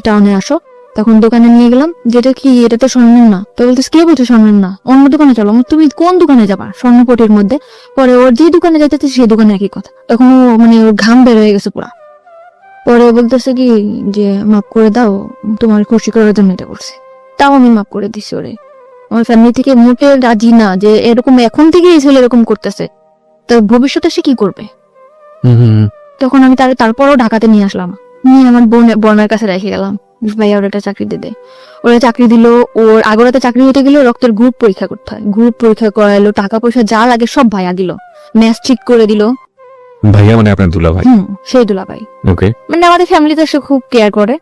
টাউনে আসো, তখন দোকানে নিয়ে গেলাম, যেটা কি এটা তো স্বর্ণের না। তো বলতেছে কে বলছে স্বর্ণের না, অন্য দোকানে চলো। তুমি কোন দোকানে যাবা? স্বর্ণপটির মধ্যে। পরে ওর যে দোকানে যাইতেছে সেই দোকানে একই কথা। এখন ও মানে ওর ঘাম বের হয়ে গেছে পুরা। পরে বলতেছে কি যে মাফ করে দাও, তোমার খুশি করার জন্য এটা করছি। তাও আমি মাফ করে দিছি ওরে। আমার ফ্যামিলি থেকে মোটে রাজি না যে এরকম এখন থেকে এই ছেলে এরকম করতেছে, তো ভবিষ্যতে সে কি করবে। তখন আমি তারপরও ঢাকাতে নিয়ে আসলাম, নিয়ে আমার বোনের কাছে রেখে গেলাম। ভাইয়া ওর একটা চাকরি দিতে, ওরা চাকরি দিল। ওর আগরাতে চাকরি হতে গেলে রক্তের গ্রুপ পরীক্ষা করতে হয়, গ্রুপ পরীক্ষা করাইলো, টাকা পয়সা যা লাগে সব ভাইয়া দিল, ম্যাচ ঠিক করে দিল। ভাইয়া মানে আপনার দুলা ভাই? সেই দুলা ভাই। ওকে। মানে আমাদের ফ্যামিলিতে সে খুব কেয়ার করে।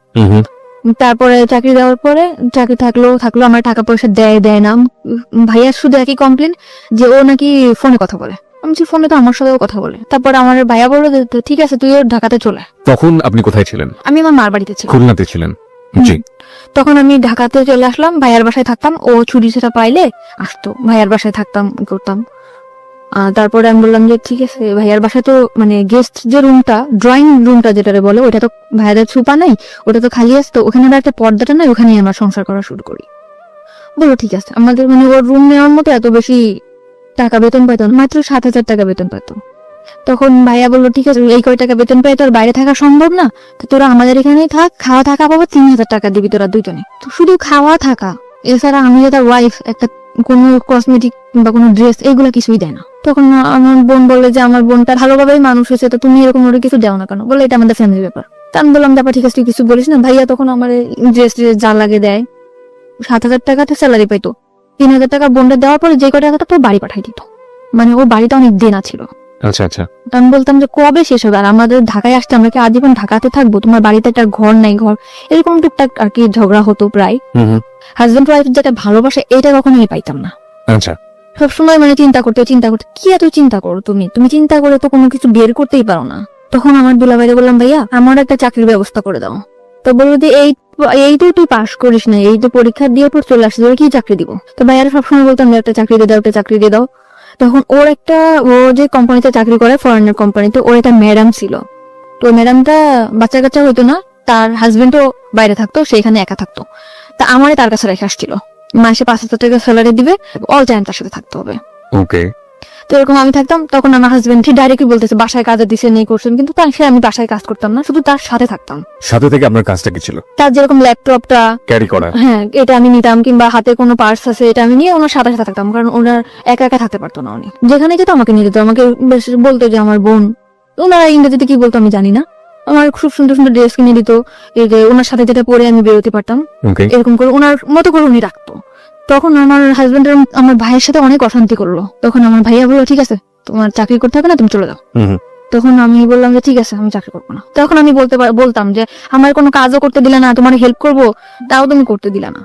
তারপরে চাকরি দেওয়ার পরে চাকরি থাকলো আমার টাকা পয়সা দেয় না। ভাইয়া শুধু একই কমপ্লেন যে ও নাকি ফোনে কথা বলে। আমি বলছি ফোনে তো আমার সাথেও কথা বলে। তারপরে আমার ভাইয়া বললো যে ঠিক আছে তুইও ঢাকাতে চলে। তখন আপনি কোথায় ছিলেন? আমি আমার মার বাড়িতে ছিলাম, খুলনাতে ছিলেন। জি। তখন আমি ঢাকাতে চলে আসলাম, ভাইয়ার বাসায় থাকতাম। ও ছুটি সেটা পাইলে আসতো, ভাইয়ার বাসায় থাকতাম করতাম। তারপরে আমি বললাম যে ঠিক আছে, ভাইয়ার বাসায় তো মানে গেস্ট যে রুমটা, ড্রয়িং রুমটা যেটা বলে, ওটা তো ভাইয়াদের সুপা নাই, ওটা তো খালি আছে, তো ওখানে একটা পর্দাটা নাই, ওখানে আমরা সংসার করা শুরু করি। বলো ঠিক আছে। আমাদের মানে ওর রুম নেওয়ার মতো এত বেশি টাকা বেতন পাইতো না, মাত্র 7,000 টাকা বেতন পাইতো। তখন ভাইয়া বললো ঠিক আছে, এই কয় টাকা বেতন পাই তোর বাইরে থাকা সম্ভব না, তো তোরা আমাদের এখানেই থাক, খাওয়া থাকা পাবো 3,000 টাকা দিবি তোরা দুইজনে। তো শুধু খাওয়া থাকা, এছাড়া আমি যে তার ওয়াইফ, একটা কোনো কসমেটিক বা কোনো ড্রেস এগুলা কিছুই দেয় না। তখন আমার বোন বলে যে আমার বোনটা ভালোভাবেই মানুষ হয়েছে, তো তুমি এরকম ওরা কিছু দেও না কেন? বলে এটা আমাদের ফ্যামিলি ব্যাপার। তা আমি বললাম ব্যাপার ঠিক আছে, তুই কিছু বলিস না। ভাইয়া তখন আমার ড্রেস যা লাগে দেয়। 7,000 টাকাতে স্যালারি পাইতো, 3,000 টাকা বোনটা দেওয়ার পরে যে কয় টাকাটা তোর বাড়ি পাঠাই দিত। মানে ওর বাড়িতে অনেক দেনা ছিল। আচ্ছা আচ্ছা। আমি বলতাম যে কবে শেষ হবে, আর আমাদের ঢাকায় আসতে আমরা কি আজীবন ঢাকাতে থাকবো? তোমার বাড়িতে একটা ঘর নাই, ঘর এরকম টুকটাক আর কি ঝগড়া হতো প্রায়। হাজবেন্ড ওয়াইফ যেটা ভালোবাসে এটা কখনো আমি পাইতাম না। আচ্ছা। সবসময় মানে চিন্তা করতে কি এত চিন্তা করো তুমি চিন্তা করে তো কোনো কিছু বের করতেই পারো না। তখন আমার দুলাভাইরে বললাম ভাইয়া আমার একটা চাকরির ব্যবস্থা করে দাও। তো বললো যে এই তো তুই পাশ করিস না, এই তো পরীক্ষা দিয়ে পর চলে আসছিস, ওর কি চাকরি দিব? তো ভাইয়ারা সবসময় বলতাম যে একটা চাকরি দিয়ে দাও, একটা চাকরি দিয়ে দাও। তখন ও যে কোম্পানিতে চাকরি করে, ফরেনার কোম্পানিতে, ওর একটা ম্যাডাম ছিল। তো ম্যাডামটা বাচ্চা কাচ্চা হইতো না, তার হাজবেন্ডও বাইরে থাকতো, সেখানে একা থাকতো। তা আমারে তার কাছে রেখে আসছিল, মাসে 5,000 টাকা স্যালারি দিবে, অল টাইম তার সাথে থাকতে হবে। ওকে। তো এরকম আমি থাকতাম। তখন আমার হাজবেন্ড ঠিক ডাইরেক্টলি বলতেছে বাসায় কাজে দিছে নেই করছেন, কিন্তু তার সে আমি বাসায় কাজ করতাম না, শুধু তার সাথে থাকতাম। সাথে থেকে আপনার কাজটা কি ছিল? তার যেরকম ল্যাপটপটা ক্যারি করা? হ্যাঁ, এটা আমি নিতাম, কিংবা হাতে কোনো পার্স আছে এটা আমি নিয়ে ওনার সাথে সাথে থাকতাম, কারণ ওনার একা একা থাকতে পারতো না। উনি যেখানে যেত আমাকে নিয়ে যেত, আমাকে বেশ বলতো যে আমার বোন। ওনারা ইংরেজিতে কি বলতো আমি জানি না, আমার খুব সুন্দর সুন্দর ড্রেস কিনে দিত, এই যে ওনার সাথে যেটা পরে আমি বেরোতে পারতাম, ওকে। এরকম করে ওনার মতো করে উনি রাখতো। তখন আমার হাজবেন্ড আমার ভাইয়ের সাথে অনেক অশান্তি করলো। তখন আমার ভাইয়া বললো ঠিক আছে তোমার চাকরি করতে হবে না, তুমি চলে যাও। তখন আমি বললাম যে ঠিক আছে আমি চাকরি করবো না। তখন আমি বলতাম যে আমার কোনো কাজও করতে দিলে না, তোমার হেল্প করবো তাও তুমি করতে দিলে না।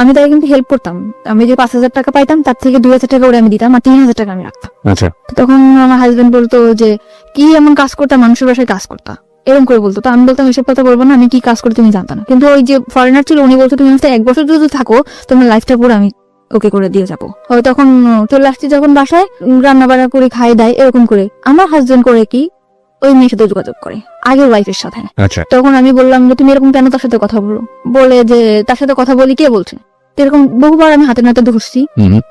আমি তাই কিন্তু হেল্প করতাম। আমি যে 5,000 টাকা পাইতাম তার থেকে 2,000 টাকা ওরে আমি দিতাম, আর 3,000 টাকা আমি রাখতাম। আচ্ছা। তখন আমার হাজবেন্ড বলতো যে কি এমন কাজ করতাম, মানুষের বাসায় কাজ করতাম, এরকম করে বলতো। তো আমি বলতাম এসব কথা বলবো না, আমি কি কাজ করতে তুমি জানতাম না। কিন্তু ওই যে ফরেনার ছিল উনি বলতো তুমি হচ্ছে 1 বছর যদি থাকো তোমার লাইফটা পুরো আমি ওকে করে দিয়ে যাবো। তখন চলে আসছি যখন বাসায়, রান্না বান্না করে খাই দেয় এরকম করে। আমার হাজবেন্ড করে কি ওই মেয়ের সাথে যোগাযোগ করে, আগের ওয়াইফের সাথে। আচ্ছা। তখন আমি বললাম যে তুমি এরকম কেন তার সাথে কথা বলো? বলে যে তার সাথে কথা বলি কে বলছে? এরকম বহুবার আমি হাতে নাতে ধরছি,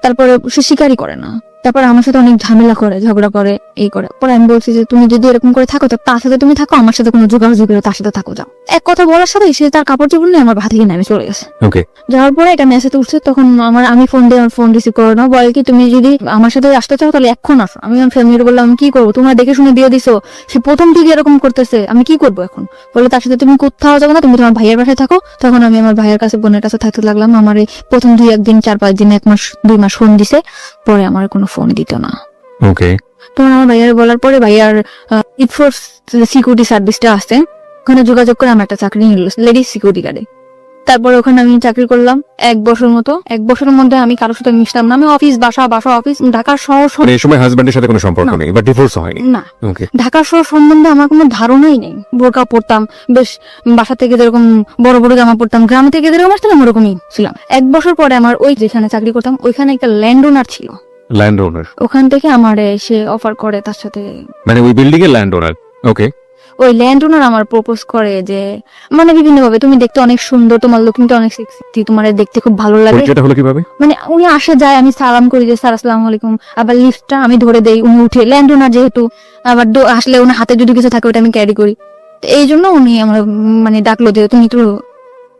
তারপরে সে স্বীকারই করে না। তারপর আমার সাথে অনেক ঝামেলা করে, ঝগড়া করে, এই করে। পরে আমি বলছি যে তুমি যদি এরকম করে থাকো তো তার সাথে তুমি থাকো, আমার সাথে কোনো যোগাযোগ করে তার সাথে থাকো, যাও। এক কথা বলার সাথে সে তার কাপড় চোপড় নিয়ে আমার ভাত থেকে নেমে চলে গেছে। ওকে। যাওয়ার পরে এটা মেসেজ উঠছে। তখন আমি ফোন দিয়ে ফোন রিসিভ করো না, বলে কি তুমি যদি আমার সাথে আসতে চাও তাহলে এখন আসো। আমি আমার ফ্যামিলি বললাম আমি কি করবো, তোমরা দেখে শুনে দিয়ে দিছো, সে প্রথম থেকে এরকম করতেছে, আমি কি করবো এখন? বলে তার সাথে তুমি কোথাও যাবো না, তুমি তোমার ভাইয়ের বাসায় থাকো। তখন আমি আমার ভাইয়ের কাছে, বোনের কাছে থাকতে লাগলাম। আমার এই প্রথম 2-1 দিন, 4-5 দিন, 1 মাস 2 মাস ফোন দিছে, পরে আমার কোনো ফোন দিত না। ওকে। তখন আমার ভাইয়ার বলার পরে ভাইয়ার ইটফোর্স সিকিউরিটি সার্ভিসটা আছে, ওখানে যোগাযোগ করে আমার একটা চাকরি নিল লেডিস সিকিউরিটি গার্ডে। তারপরে ওখানে আমি চাকরি করলাম 1 বছর মতো। 1 বছরের মধ্যে আমি কারোর সাথে মিশতাম না। আমি অফিস বাসা অফিস, ঢাকার শহর এই সময় হাজবেন্ডের সাথে কোনো সম্পর্ক নেই বা ডিভোর্স হয়নি? না। ওকে। ঢাকার শহর সম্বন্ধে আমার কোনো ধারণাই নেই। বোরকা পরতাম, বেশ বাসা থেকে যেরকম বড় বড় জামা পরতাম, গ্রাম থেকে যেরকম আসতাম ওরকমই ছিলাম। 1 বছর পরে আমার ওই যেখানে চাকরি করতাম ওইখানে একটা ল্যান্ড ওনার ছিল, ল্যান্ড ওনার। ওখান থেকে আমার সে অফার করে তার সাথে, মানে ওই বিল্ডিং এর ল্যান্ড ওনার? ওকে। ওই ল্যান্ড ওনার আমার প্রপোজ করে যে মানে বিভিন্ন ভাবে, তুমি দেখতে অনেক সুন্দর, তোমার লুকিংটা অনেক সেক্সি, তোমার দেখতে খুব ভালো লাগে। পরিচয়টা হলো কিভাবে? মানে উনি আসে যায়, আমি সালাম করি যে স্যার আসসালামু আলাইকুম, আবার লিফটটা আমি ধরে দেই, উনি উঠে, ল্যান্ড ওনার যেহেতু, আবার আসলে ওনার হাতে যদি কিছু থাকে ওটা আমি ক্যারি করি। তো এই জন্য উনি আমার মানে ডাকলো যে তুমি একটু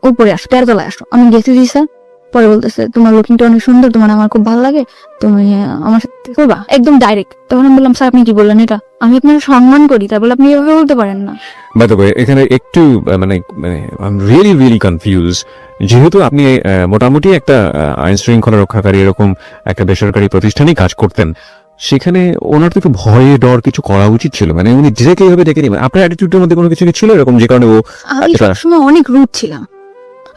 উপরে আসো, 13 তলায় আসো। আমি গেছি জি স্যার। পরে বলতেছে তোমার লুকিংটা অনেক সুন্দর, তোমার আমার খুব ভালো লাগে, তুমি আমার সাথে করবা, একদম ডাইরেক্ট। তখন আমি বললাম স্যার আপনি কি বললেন এটা, আমি আপনার সম্মান করি, তাই বলে আপনি এভাবে বলতে পারেন না। বাই দ্য ওয়ে, এখানে একটু মানে মানে আই এম রিয়েলি কনফিউজ। যেহেতু আপনি মোটামুটি একটা আইন শৃঙ্খলা রক্ষাকারী এরকম একটা বেসরকারি প্রতিষ্ঠানেই কাজ করতেন, সেখানে ওনার তো একটু ভয়ে ডর কিছু করা উচিত ছিল। মানে উনি ডিরেক্ট এইভাবে ডেকে নেবেন, আপনার অ্যাটিটিউডের মধ্যে কোনো কিছু কি ছিল এরকম যে কারণে ও আমি সবসময় অনেক রুড ছিলাম,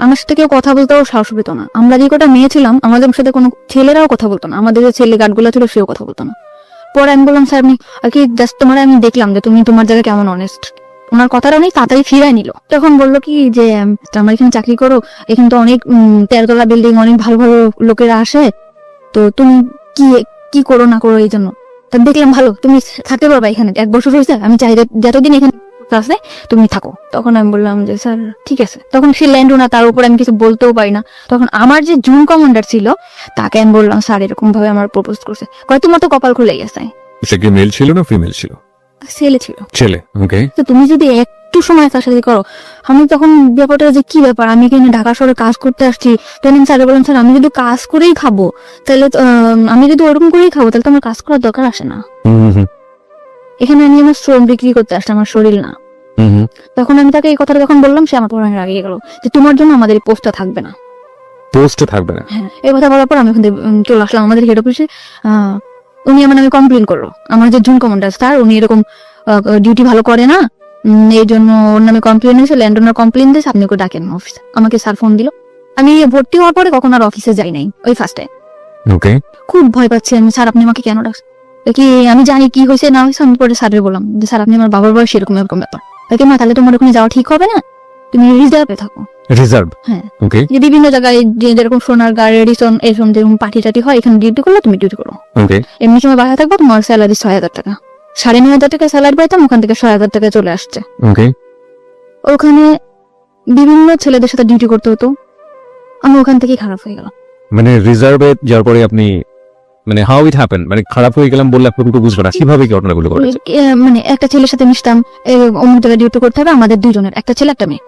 আমার সাথে কেউ কথা বলতেও সাহস পেত না। আমরা যে কটা মেয়ে ছিলাম আমাদের সাথে কোনো ছেলেরাও কথা বলতো না, আমাদের যে ছেলে গার্ডগুলো ছিল সেও কথা বলতো না। পরে আমি বললাম স্যার আপনি আর কি জাস্ট তোমার আমি দেখলাম যে তুমি তোমার জায়গায় কেমন অনেস্ট। ওনার কথাটা অনেক তাড়াতাড়ি ফিরাই নিল। তখন বললো কি যে আমার এখানে চাকরি করো, এখানে তো অনেক 13 তলা বিল্ডিং, অনেক ভালো ভালো লোকেরা আসে, তো তুমি কি কি করো না করো এই জন্য। তা দেখলাম ভালো, তুমি থাকতে পারবা এখানে, 1 বছর হয়েছে, আমি চাই যতদিন এখানে আছে তুমি থাকো। তখন আমি বললাম যে স্যার ঠিক আছে। তখন সে ল্যান্ড ওনার, তার উপর আমি কিছু বলতেও পারি না। তখন আমার যে জুন কমান্ডার ছিল তাকে আমি বললাম স্যার এরকম ভাবে আমার প্রপোজ করছে। কয় তোমার তো কপাল খুলে গেছে। সে কি মেল ছিল না ফিমেল ছিল? ছেলে ছিল। ছেলে, ওকে। তো তুমি যদি একটু সময় তার সাথে করো, আমি তখন ব্যাপারটা যে কি ব্যাপার, আমি এখানে ঢাকা শহরে কাজ করতে আসছি। তখন স্যার বললাম স্যার আমি যদি কাজ করেই খাবো তাহলে আমি যদি ওরকম করেই খাবো তাহলে তো আমার কাজ করার দরকার আসে না। এখানে আমি আমার শ্রম বিক্রি করতে আসছি, আমার শরীর না। তখন আমি তাকে এই কথাটা যখন বললাম সে আমার পড়ানো রাগিয়ে গেল যে তোমার জন্য আমাদের এই পোস্টটা থাকবে না। পোস্টে থাকবে না? হ্যাঁ, এই কথা বলার পর আমি ওখান থেকে চলে আসলাম আমাদের হেড অফিসে। উনি আমার নামে কমপ্লেন করলো, আমার যে জুন কমান্ডার স্যার উনি এরকম ডিউটি ভালো করে না, এই জন্য ওর নামে কমপ্লেন হয়েছে, ল্যান্ড ওনার কমপ্লেন দিয়েছে, আপনি ওকে ডাকেন অফিসে। আমাকে স্যার ফোন দিল। আমি ভর্তি হওয়ার পরে কখন আর অফিসে যাই নাই, ওই ফার্স্টে ওকে। খুব ভয় পাচ্ছি আমি, স্যার আপনি আমাকে কেন ডাকছেন, কি আমি জানি কি হয়েছে না হয়েছে। আমি পরে স্যারের বললাম যে স্যার আপনি আমার বাবার বয়স এরকম এরকম ব্যাপার, মা তাহলে তোমার ওখানে যাওয়া ঠিক হবে না, তুমি রিজার্ভে থাকো। রিজার্ভ? হ্যাঁ, ওকে। যে বিভিন্ন জায়গায় যেরকম সোনার গাড়ি রেডিসন এরকম যেরকম পার্টি টাটি হয় এখানে ডিউটি করলে তুমি ডিউটি করো। ওকে। এমনি সময় বাসা থাকবো, তোমার স্যালারি 6,000 টাকা, 9,500 টাকা স্যালারি পাইতাম, ওখান থেকে 6,000 টাকা চলে আসছে। ওকে। ওখানে বিভিন্ন ছেলেদের সাথে ডিউটি করতে হতো, আমি ওখান থেকেই খারাপ হয়ে গেলাম। মানে রিজার্ভে যাওয়ার পরে আপনি মানে হাউ ইট হ্যাপেন, মানে খারাপ হয়ে গেলাম বললে আপনি কিন্তু বুঝবেন না কিভাবে কি ঘটনাগুলো ঘটেছে। মানে একটা ছেলের সাথে মিশতাম, অমুক জায়গায় ডিউটি করতে হবে, আমাদের দুইজনের, একটা ছেলে একটা মেয়ে।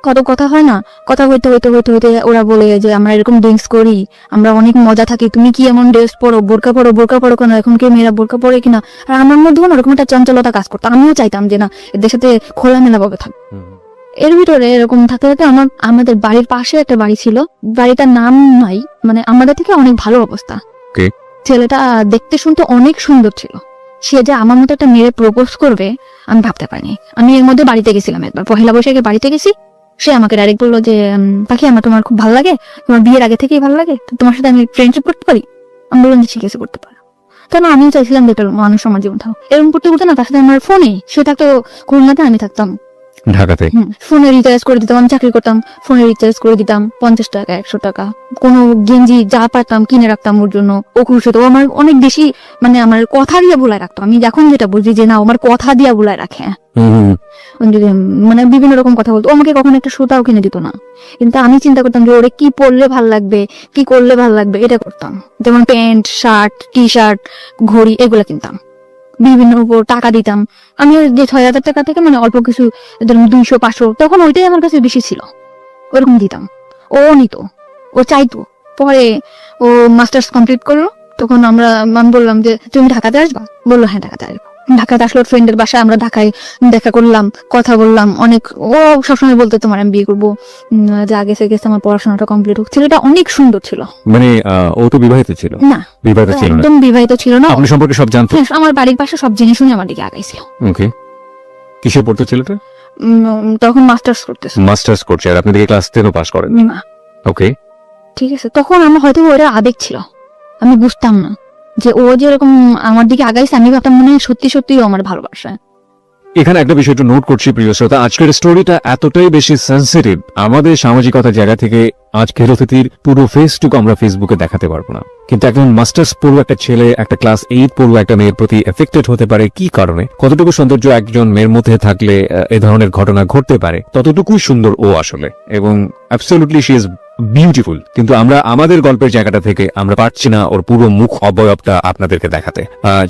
কত কথা হয় না, কথা হইতে হইতে হইতে হইতে ওরা বলে যে আমরা এরকম ড্রিঙ্কস করি, আমরা অনেক মজা থাকি, তুমি কি এমন ড্রেস পরো, বোরকা পরো, বোরকা পরো কেন, এখন কি মেয়েরা বোরকা পরে কিনা। আর আমার মধ্যেও না ওরকম একটা চঞ্চলতা কাজ করতো, আমিও চাইতাম যে না এদের সাথে খোলামেলা ভাবে থাক। এর ভিতরে এরকম থাকতে থাকতে আমাদের বাড়ির পাশে একটা বাড়ি ছিল, বাড়িটার নাম নাই, মানে আমাদের থেকে অনেক ভালো অবস্থা। ছেলেটা দেখতে শুনতে অনেক সুন্দর ছিল, সে যে আমার মতো একটা মেয়ে প্রপোজ করবে আমি ভাবতে পারিনি। আমি এর মধ্যে বাড়িতে গেছিলাম একবার, পহেলা বৈশাখে বাড়িতে গেছি। সে আমাকে ডাইরেক্ট বললো যে পাখি আমার তোমার খুব ভালো লাগে, তোমার বিয়ের আগে থেকেই ভালো লাগে, তো তোমার সাথে আমি ফ্রেন্ডশিপ করতে পারি। আমি বললাম যে ঠিক আছে করতে পারো। কারণ আমিও চাইছিলাম যে একটা মানুষ আমার জীবন থাকুক। এরকম করতে করতে না তার সাথে আমার ফোনে, সে থাকতো খুলনাতে, আমি থাকতাম ঢাকাতে। ফোনে রিচার্জ করে দিতাম, আমি চাকরি করতাম, ফোনে রিচার্জ করে দিতাম 50 টাকা 100 টাকা, কোনো গেঞ্জি যা পারতাম কিনে রাখতাম ওর জন্য। ও খুশি হতো, আমার অনেক বেশি মানে আমার কথা দিয়ে বলায় রাখতো। আমি এখন যেটা বুঝি যে না আমার কথা দিয়ে বলায় রাখে, যদি মানে বিভিন্ন রকম কথা বলতো। আমাকে কখনো একটা সুতাও কিনে দিত না, কিন্তু আমি চিন্তা করতাম যে ওরে কি পরলে ভাল লাগবে, কি করলে ভাল লাগবে, এটা করতাম। যেমন প্যান্ট, শার্ট, টি শার্ট, ঘড়ি এগুলো কিনতাম, বিভিন্ন উপর টাকা দিতাম। আমি যে 6,000 টাকা থেকে মানে অল্প কিছু, ধরুন 200-500, তখন ওইটাই আমার কাছে বেশি ছিল, ওরকম দিতাম। ও নিত, ও চাইতো। পরে ও মাস্টার্স কমপ্লিট করলো, তখন আমি বললাম যে তুমি ঢাকাতে আসবা, বললো হ্যাঁ ঢাকাতে আসবো। ঢাকাতে আসলো ফ্রেন্ডের বাসায়, আমরা ঢাকায় দেখা করলাম, কথা বললাম অনেক। ও সবসময় বলতো তোমার আমি বিয়ে করবো, যা গেছে গেছে, আমার পড়াশোনাটা কমপ্লিট হোক। ছেলেটা অনেক সুন্দর ছিল। মানে ও তো বিবাহিত ছিল? না, বিবাহিত ছিল না, একদম বিবাহিত ছিল না। আপনি সম্পর্কে সব জানতো? আমার বাড়ির পাশে সব জেনে শুনে আমার দিকে আগাইছিল। ওকে। কিসে পড়তো ছেলেটা? তখন মাস্টার্স করতেছে। মাস্টার্স করছে, আর আপনি দেখে ক্লাস 10 পাস করেন? ওকে, ঠিক আছে। তখন আমার হয়তো ওরা আবেগ ছিল, আমি বুঝতাম না যে ও যেরকম আমার দিকে আগাইছে, আমি ভাবতাম মনে হয় সত্যি সত্যি আমার ভালোবাসা। এখানে একটা বিষয় একটু নোট করছি প্রিয় শ্রোতা, আজকের স্টোরিটা এতটাই বেশি সেন্সিটিভ, আমাদের সামাজিকতার জায়গা থেকে আজকের অতিথির পুরো ফেসটুকু আমরা ফেসবুকে দেখাতে পারবো না, কিন্তু একজন মাস্টার্স পড়ুয়া একটা ছেলে, একটা ক্লাস 8 পড়ুয়া একটা মেয়ের প্রতি এফেক্টেড হতে পারে কি কারণে, কতটুকু সৌন্দর্য একজন মেয়ের মধ্যে থাকলে এ ধরনের ঘটনা ঘটতে পারে, ততটুকুই সুন্দর ও আসলে, এবং অ্যাবসলিউটলি শি ইজ বিউটিফুল। কিন্তু আমরা আমাদের গল্পের জায়গাটা থেকে আমরা পারছি না ওর পুরো মুখ অবয়বটা আপনাদেরকে দেখাতে।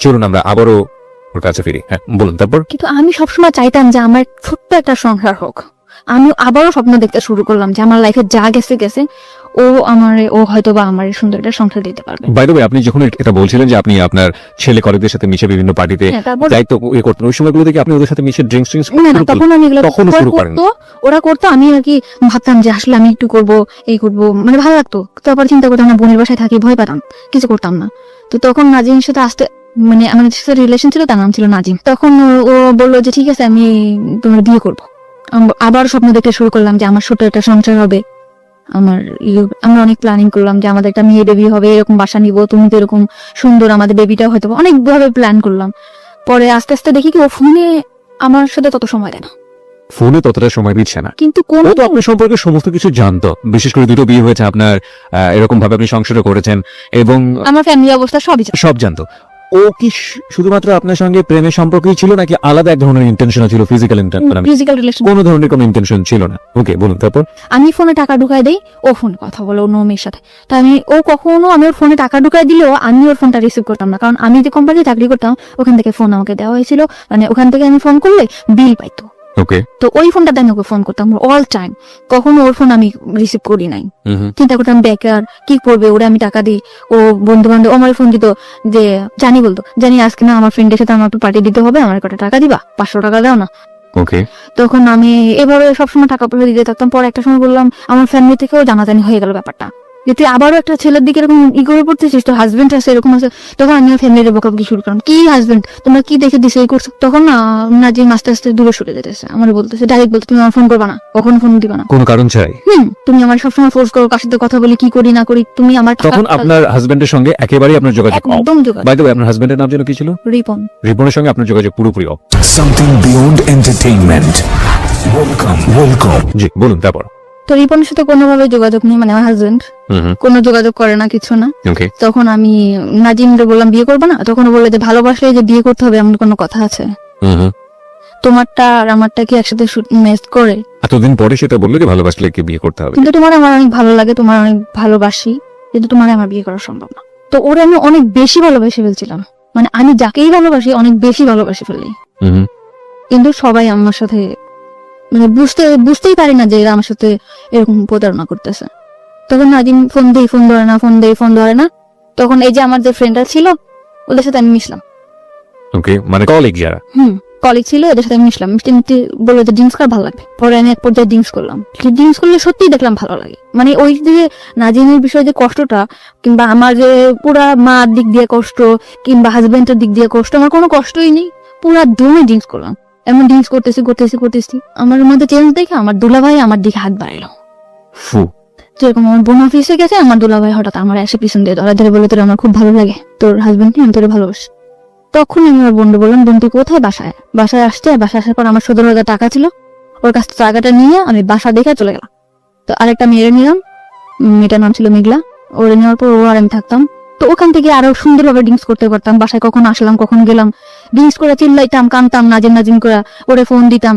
চলুন আমরা আবারও ওর কাছে ফিরি। হ্যাঁ বলুন তারপর। কিন্তু আমি সবসময় চাইতাম যে আমার ছোট্ট একটা সংসার হোক। আমি আবারও স্বপ্ন দেখতে শুরু করলাম যে আমার লাইফে যা গেছে গেছে, ও হয়তো বা আমার সুন্দর একটা সংসার দিতে পারবে। বাই দ্য ওয়ে, আপনি যখন এটা বলছিলেন যে আপনি আপনার ছেলে কলেজদের সাথে মিশে বিভিন্ন পার্টিতে হ্যাঁ, তারপর দায়িত্ব করতেন, ওই সময়গুলো থেকে আপনি ওদের সাথে মিশে ড্রিঙ্কস না না, তখন আমি এগুলো তখনও শুরু করেন? ওরা করতো, আমি আর কি ভাবতাম যে আসলে আমি একটু করব, এই করব, মানে ভালো লাগতো। তারপর চিন্তা করতাম না, বোনের বাসায় থাকি, ভয় পেতাম, কিছু করতাম না। তো তখন নাজিমের সাথে আসতে, মানে আমাদের সাথে রিলেশন ছিল, তার নাম ছিল নাজিম। তখন ও বললো যে ঠিক আছে আমি তোমার বিয়ে করবো। আবার স্বপ্ন দেখতে শুরু করলাম যে আমার ছোট একটা সংসার হবে, আমরা অনেক প্ল্যানিং করলাম যে আমাদের একটা মেয়ে বেবি হবে, এরকম বাসা নিব, তুমি তো এরকম সুন্দর, আমাদের বেবিটাও হয়তো, অনেক ভাবে প্ল্যান করলাম। পরে আস্তে আস্তে দেখি কি ও ফোনে আমার সাথে তত সময় দেয় না, ফোনে ততটা সময় দিচ্ছে না। কিন্তু কোন ও তো আপনার সম্পর্কে সমস্ত কিছু জানতো, বিশেষ করে দুটো বিয়ে হয়েছে আপনার, এরকম ভাবে আপনি সংসারও করেছেন এবং আমার ফ্যামিলি অবস্থা সবই জানে। সব জানতো। ও কি শুধুমাত্র আপনার সঙ্গে প্রেমের সম্পর্কই ছিল নাকি আলাদা এক ধরনের ইন্টেনশন ছিল, ফিজিক্যাল ইন্টেনশন? ফিজিক্যাল রিলেশন, কোনো ধরনের কোনো ইন্টেনশন ছিল না। ওকে বলুন তারপর। আমি ফোনে টাকা ঢুকাই দেই, ও ফোনে কথা বলে অন্য মেয়ের সাথে। তা ও কখনো আমি ওর ফোনে টাকা ঢুকাই দিলেও আমি ওর ফোনটা রিসিভ করতাম না, কারণ আমি যে কোম্পানিতে চাকরি করতাম ওখান থেকে ফোন আমাকে দেওয়া হয়েছিল, মানে ওখান থেকে আমি ফোন করলে বিল পাইতো। ওকে। তো ওই ফোনটাতে আমি ওকে ফোন করতাম অল টাইম, কখনো ওর ফোন আমি রিসিভ করি নাই। চিন্তা করতাম বেকার, কি করবে, ওরা আমি টাকা দিই, ও বন্ধু বান্ধব আমার ফোন দিত, যে বলতো জানি আজকে না আমার ফ্রেন্ডের সাথে আমার একটু পার্টি দিতে হবে, আমার কটা টাকা দিবা, 500 টাকা দাও না। ওকে। তখন আমি এভাবে সবসময় টাকা পয়সা দিতে থাকতাম। পরে একটা সময় বললাম, আমার ফ্যামিলি থেকেও জানাজানি হয়ে গেল ব্যাপারটা, যে তুই আবারও একটা ছেলের দিকে এরকম করে পড়তেছিস, তোর হাজবেন্ড আছে এরকম আছে। তখন আমি ফ্যামিলির বকাবকি শুরু করলাম, কি হাজবেন্ড, তোমরা কি দেখে দিছে এই করছো। তখন নাজিম আস্তে আস্তে দূরে সরে যেতেছে, আমার বলতেছে ডাইরেক্ট বলতে, তুমি আমার ফোন করবা না, কখনো ফোন দিবা না, কোনো কারণ ছাড়াই। তুমি আমার সবসময় ফোর্স করো, কার সাথে কথা বলি, কি করি না করি, তুমি আমার তখন আপনার হাজবেন্ডের সঙ্গে একেবারেই আপনার যোগাযোগ অফ। একদম যোগাযোগ। বাই দ্য ওয়ে, আপনার হাজবেন্ডের নাম যেন কি ছিল? রিপন। রিপনের সঙ্গে আপনার যোগাযোগ পুরোপুরি of. Something beyond entertainment. Welcome. জি বলুন তারপর। তো রিপনের সাথে কোনোভাবে যোগাযোগ নেই, মানে আমার হাজবেন্ড কোনো যোগাযোগ করে না, কিছু না। ওকে। তখন আমি নাজিমরে বললাম বিয়ে করবো না, তখন ও বললো যে ভালোবাসলে যে বিয়ে করতে হবে এমন কোনো কথা আছে, তোমারটা আর আমারটা কি একসাথে ম্যাচ করে? এতদিন পরে সেটা বললো যে ভালোবাসলে কি বিয়ে করতে হবে, কিন্তু তোমার আমার অনেক ভালো লাগে, তোমার অনেক ভালোবাসি, কিন্তু তোমার আমার বিয়ে করা সম্ভব না। তো ওরে আমি অনেক বেশি ভালোবেসে ফেলছিলাম, মানে আমি যাকেই ভালোবাসি অনেক বেশি ভালোবাসি ফেলি, কিন্তু সবাই আমার সাথে মানে বুঝতেই পারি না যে এরা আমার সাথে এরকম প্রতারণা করতেছে। তখন নাজিম ফোন দেই, ফোন ধরে না, ফোন ধরে না। তখন এই যে আমার যে ফ্রেন্ডরা ছিল ওদের সাথে আমি মিশলাম। ওকে, মানে কলিগ যারা কলিগ ছিল এদের সাথে আমি মিশলাম, মিশতে বললো যে ড্রিঙ্কস করা ভালো লাগবে। পরে আমি এক পর্যায়ে ড্রিঙ্কস করলাম, ড্রিঙ্কস করলে সত্যিই দেখলাম ভালো লাগে। মানে ওই যে নাজিমের বিষয়ে যে কষ্টটা, কিংবা আমার যে পুরা মার দিক দিয়ে কষ্ট, কিংবা হাজবেন্ডের দিক দিয়ে কষ্ট, আমার কোনো কষ্টই নেই, পুরা দমে ড্রিঙ্কস করলাম। এমন ড্রিঙ্কস করতেছি আমার মধ্যে চেঞ্জ দেখে আমার দুলাভাই আমার দিকে হাত বাড়াইলো। যেরকম আমার বোন অফিসে গেছে, আমার দুলাভাই হঠাৎ আমার এসে পিছন দিয়ে ধরে বলে, তোর আমার খুব ভালো লাগে, তোর হাজবেন্ড আমি তোরে ভালোবাসি। তখন আমি আমার বোনকে বললাম, বোন তুই কোথায়? বাসায় আসছে। বাসায় আসার পর আমার 17,000 টাকা ছিল, ওর কাছ থেকে টাকাটা নিয়ে আমি বাসা দেখে চলে গেলাম। তো আরেকটা মেয়েরে নিলাম, মেয়েটার নাম ছিল মেঘলা। ওরে নেওয়ার পর ও আর আমি থাকতাম। তো ওখান থেকে আরো সুন্দরভাবে ড্রিঙ্কস করতে পারতাম। বাসায় কখন আসলাম কখন গেলাম, ড্রিঙ্কস করে চিল্লাইতাম, কানতাম, নাজিম করে ওরে ফোন দিতাম,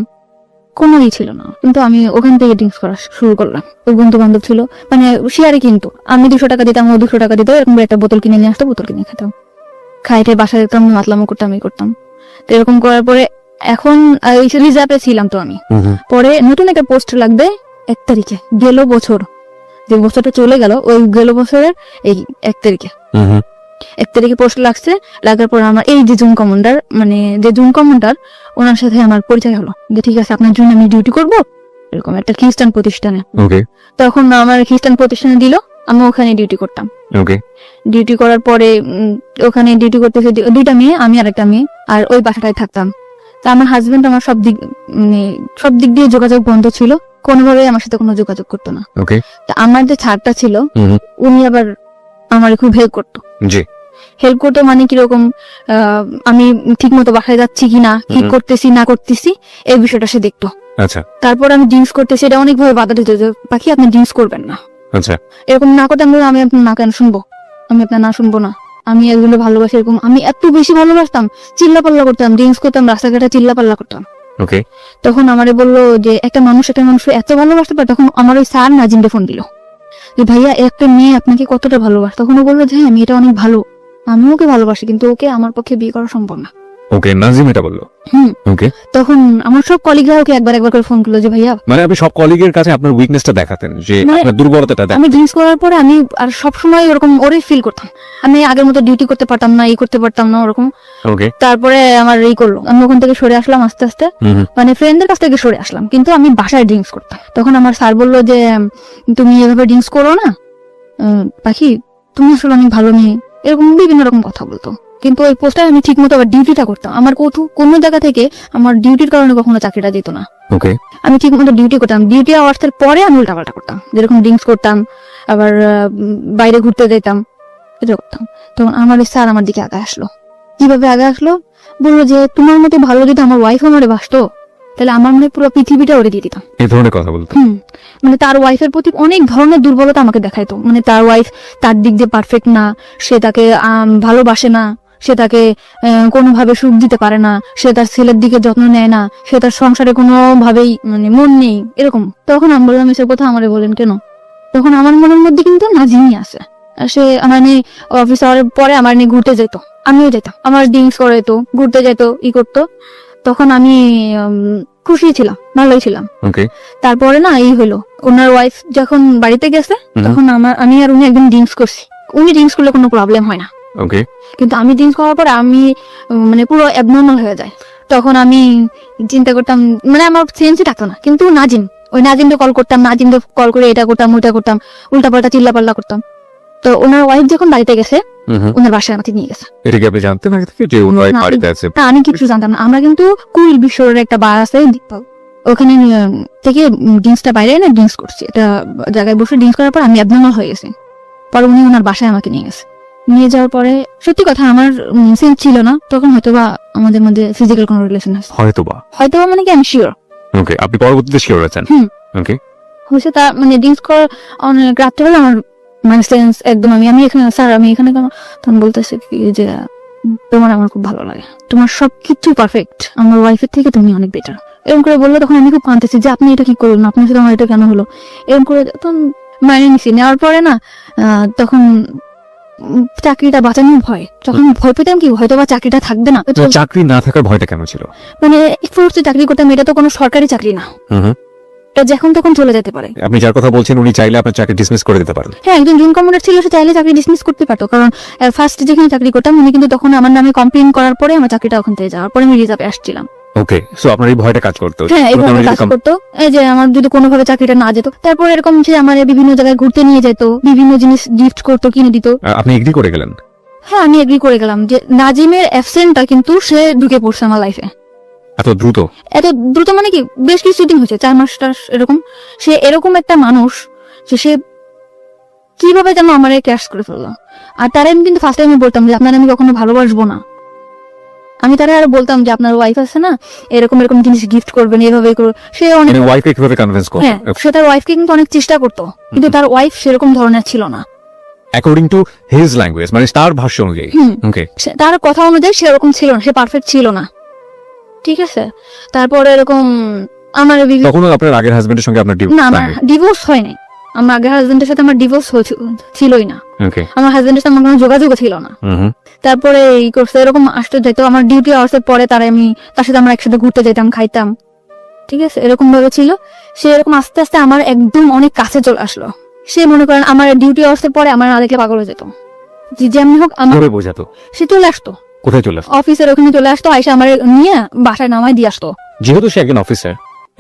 কোনোই ছিল না। কিন্তু আমি ওখান থেকে ড্রিঙ্কস করা শুরু করলাম। ওই বন্ধু বান্ধব ছিল, মানে শেয়ারে, কিন্তু আমি 200 টাকা দিতাম, ও 200 টাকা দিত, এরকম একটা বোতল কিনে নিয়ে আসতো, বোতল কিনে খেতাম, খাইতে বাসায় যেতাম, মাতলামো করতাম, এই করতাম। তো এরকম করার পরে এখন রিজার্ভে ছিলাম। তো আমি পরে নতুন একটা পোস্ট লাগবে 1 তারিখে, গেল বছর, যে বছরটা চলে গেল, ওই গেল বছরের এই 1 তারিখে পোস্ট লাগছে। লাগার পর আমার এই যে জুন কমান্ডার ওনার সাথে আমার পরিচয় হলো, যে ঠিক আছে আপনার জন্য আমি ডিউটি করব এরকম একটা খ্রিস্টান প্রতিষ্ঠানে। তখন আমার খ্রিস্টান প্রতিষ্ঠানে দিল, আমি ওখানে ডিউটি করতাম। ডিউটি করার পরে ওখানে ডিউটি করতেছে 2টা মেয়ে, আমি আর একটা মেয়ে, আর ওই বাসাটায় থাকতাম। তা আমার হাজবেন্ড আমার সব দিক দিয়ে যোগাযোগ বন্ধ ছিল, কোনোভাবে আমার সাথে কোনো যোগাযোগ করতো না। তা আমার যে ছাড়টা ছিল উনি আবার আমার খুব হেল্প করতো। হেল্প করতো মানে কিরকম আমি ঠিক মতো বাসায় যাচ্ছি কিনা, ঠিক করতেছি না করতেছি, এই বিষয়টা সে দেখতো। আচ্ছা তারপর আমি ড্রিঙ্কস করতেছি, এটা অনেকভাবে বাধা দিত যে পাখি আপনি ড্রিঙ্কস করবেন না, আচ্ছা এরকম না করতে আমি আপনার না কেন শুনবো, আমি আপনার না শুনবো না, আমি এগুলো ভালোবাসি। এরকম আমি এত বেশি ভালোবাসতাম, চিল্লাপাল্লা করতাম, ড্রিঙ্কস করতাম, রাস্তাঘাটে চিল্লাপাল্লা করতাম। ওকে তখন আমারে বললো যে একটা মানুষ এত ভালোবাসতে পারে। তখন আমার ওই স্যার নাজিমটা ফোন দিল যে ভাইয়া একটা মেয়ে আপনাকে কতটা ভালোবাসে। তখন ও বললো যে হ্যাঁ মেয়েটা অনেক ভালো, আমি ওকে ভালোবাসি, কিন্তু ওকে আমার পক্ষে বিয়ে করা সম্ভব না। ওকে নাজিম এটা বললো। হুম। ওকে তখন আমার সব কলিগরা ওকে একবার করে ফোন করলো যে ভাইয়া, মানে আপনি সব কলিগের কাছে আপনার উইকনেসটা দেখাতেন, যে মানে আপনার দুর্বলতাটা দেখাতেন। আমি ড্রিঙ্কস করার পরে আমি আর সবসময় ওরকম ওরে ফিল করতাম, আমি আগের মতো ডিউটি করতে পারতাম না, করতে পারতাম না ওরকম। ওকে তারপরে আমার করলো, আমি ওখান থেকে সরে আসলাম আস্তে আস্তে, মানে ফ্রেন্ডদের কাছ থেকে সরে আসলাম, কিন্তু আমি বাসায় ড্রিঙ্কস করতাম। তখন আমার স্যার বললো যে তুমি এভাবে ড্রিঙ্কস করো না পাখি, তুমি আসলে অনেক ভালো মেয়ে, এরকম বিভিন্ন রকম কথা বলতো। কিন্তু ওই পোস্টে আমি ঠিক মতো আবার ডিউটিটা করতাম, আমার কোনো জায়গা থেকে আমার ডিউটির কারণে কখনো চাকরিটা দিত না। ওকে আমি ঠিক মতো ডিউটি করতাম, ডিউটি আওয়ার্সের পরে আমি উল্টাপাল্টা করতাম, যেরকম ড্রিঙ্কস করতাম, আবার বাইরে ঘুরতে যেতাম, এটা করতাম। তখন আমার স্যার আমার দিকে আগে আসলো। কিভাবে আগে আসলো? বললো যে তোমার মতো ভালো যদি আমার ওয়াইফ আমারে বাসতো, তাহলে আমার মনে হয় পুরো পৃথিবীটা ওরে দিয়ে দিতাম। এই ধরনের কথা বলতো। মানে তার ওয়াইফের প্রতি অনেক ধরনের দুর্বলতা আমাকে দেখাইতো, মানে তার ওয়াইফ তার দিক দিয়ে পারফেক্ট না, সে তাকে ভালোবাসে না, সে তাকে কোনোভাবে সুখ দিতে পারে না, সে তার ছেলের দিকে যত্ন নেয় না, সে তার সংসারে কোনোভাবেই মানে মন নেই, এরকম। তখন আমি বললাম এসব কথা আমারে বলেন কেন? তখন আমার মনের মধ্যে কিন্তু নাজিমই আছে। আর সে আমার নিয়ে অফিস আওয়ারের পরে আমার নিয়ে ঘুরতে যেত, আমিও যেতাম, আমার ড্রিঙ্কস করে যেত, ঘুরতে যেত, করতো। তখন আমি খুশি ছিলাম, ভালোই ছিলাম। ওকে তারপরে না এই হলো, ওনার ওয়াইফ যখন বাড়িতে গেছে তখন আমি আর উনি একদম ড্রিঙ্কস করছি। উনি ড্রিঙ্কস করলে কোনো প্রবলেম হয় না, ওকে কিন্তু আমি ড্রিঙ্কস করার পরে আমি মানে পুরো অ্যাবনর্মাল হয়ে যায়। তখন আমি চিন্তা করতাম, মানে আমার সেন্সই থাকতো না, কিন্তু ওই নাজিমকে কল করতাম, নাজিমকে কল করে এটা করতাম ওইটা করতাম, উল্টাপাল্টা চিল্লাপাল্লা করতাম। তো ওনার ওয়াইফ যখন বাড়িতে গেছে, ওনার বাসায় আমাকে নিয়ে গেছে। এটা কি আপনি জানতেন আগে থেকে যে ওনার না, বাড়িতে আছে? না, আমি কিছু জানতাম না। আমরা কিন্তু কুল বিশ্বরের একটা বার আছে দীপক, ওখানে থেকে ড্রিঙ্কসটা বাইরে এনে ড্রিঙ্কস করছি, এটা জায়গায় বসে ড্রিঙ্কস করার পর আমি অ্যাবনর্মাল হয়ে গেছি। পরে উনি ওনার বাসায় আমাকে নিয়ে গেছে। নিয়ে যাওয়ার পরে সত্যি কথা আমার সেন্স ছিল না, তখন হয়তোবা আমাদের মধ্যে ফিজিক্যাল কোনো রিলেশন আছে, হয়তোবা মানে কি আমি শিওর। ওকে আপনি পরবর্তীতে শিওর আছেন? ওকে হয়েছে তার মানে ড্রিঙ্কস করার অনেক রাত্রে হলে আমার মানে সেন্স একদম আমি এখানে স্যার, আমি এখানে কেন? তখন বলতেছে কি যে তোমার আমার খুব ভালো লাগে, তোমার সবকিছু পারফেক্ট, আমার ওয়াইফের থেকে তুমি অনেক বেটার, এরকম করে বললো। তখন আমি খুব কাঁদতেছি যে আপনি এটা কি করলেন, আপনার সাথে আমার এটা কেন হলো, এরকম করে। তখন মাইনে নিছি, নেওয়ার পরে না তখন চাকরিটা বাঁচানোর ভয়, তখন ভয় পেতাম কি হয়তো বা চাকরিটা থাকবে না। তো চাকরি না থাকার ভয়টা কেন ছিল? মানে ফোর্সে চাকরি করতাম, এটা তো কোনো সরকারি চাকরি না, এটা যখন তখন চলে যেতে পারে। আপনি যার কথা বলছেন উনি চাইলে আপনার চাকরি ডিসমিস করে দিতে পারেন। হ্যাঁ, একজন জুন কমান্ডার ছিল, সে চাইলে চাকরি ডিসমিস করতে পারতো, কারণ ফার্স্ট যেখানে চাকরি করতাম উনি কিন্তু তখন আমার নামে কমপ্লেন করার পরে আমার চাকরিটা ওখান থেকে যাওয়ার পরে আমি রিজার্ভে আসছিলাম। ওকে সো আপনার এই ভয়টা কাজ করতো? হ্যাঁ, এইভাবে কাজ করতো, এই যে আমার যদি কোনোভাবে চাকরিটা না যেত। তারপর এরকম যে আমার বিভিন্ন জায়গায় ঘুরতে নিয়ে যেত, বিভিন্ন জিনিস গিফট করতো, কিনে দিত। আপনি এগ্রি করে গেলেন? হ্যাঁ, আমি এগ্রি করে গেলাম যে নাজিমের অ্যাবসেন্টটা কিন্তু সে ঢুকে পড়ছে আমার লাইফে এত দ্রুত। মানে কি বেশ কিছু দিন হয়েছে, 4 মাস এরকম। সে এরকম একটা মানুষ যে সে কিভাবে যেন আমার ক্যাশ করে ফেললো। আর তারা আমি কিন্তু ফার্স্ট টাইমে বলতাম যে আপনার আমি কখনো ভালোবাসবো না। আমি তারা আরো বলতাম যে আপনার ওয়াইফ আছে না, এরকম এরকম জিনিস গিফট করবেন, এভাবে করো। সে অনেক ওয়াইফকে কিভাবে কনভিন্স করবে? হ্যাঁ, সে তার ওয়াইফকে কিন্তু অনেক চেষ্টা করতো, কিন্তু তার ওয়াইফ সেরকম ধরনের ছিল না অ্যাকর্ডিং টু হিজ ল্যাঙ্গুয়েজ, মানে তার ভাষ্য অনুযায়ী। ওকে তার কথা অনুযায়ী সেরকম ছিল না, সে পারফেক্ট ছিল না, ঠিক আছে। তারপরে এরকম আমার তখন আপনার আগের হাজবেন্ডের সঙ্গে আপনার না, আমার ডিভোর্স হয় নাই। আমার আগের হাজবেন্ডের সাথে আমার ডিভোর্স ছিলই না, ওকে আমার হাজবেন্ডের সাথে আমার কোনো যোগাযোগ ছিল না। তারপরে এই করছে এরকম আসতে যাইতো, আমার ডিউটি আওয়ার্সের পরে তার সাথে আমরা একসাথে ঘুরতে যেতাম, খাইতাম, ঠিক আছে, এরকম ভাবে ছিল। সে এরকম আস্তে আস্তে আমার একদম অনেক কাছে চলে আসলো। সে মনে করেন আমার ডিউটি আওয়ার্সের পরে আমার না দেখলে পাগল হয়ে যেত, যেমনি হোক আমার বোঝাতো। সে চলে আসতো, কোথায় চলে আসতো? অফিসের ওখানে চলে আসতো, আইসা আমার নিয়ে বাসায় নামায় দিয়ে আসতো। যেহেতু সে একজন অফিসার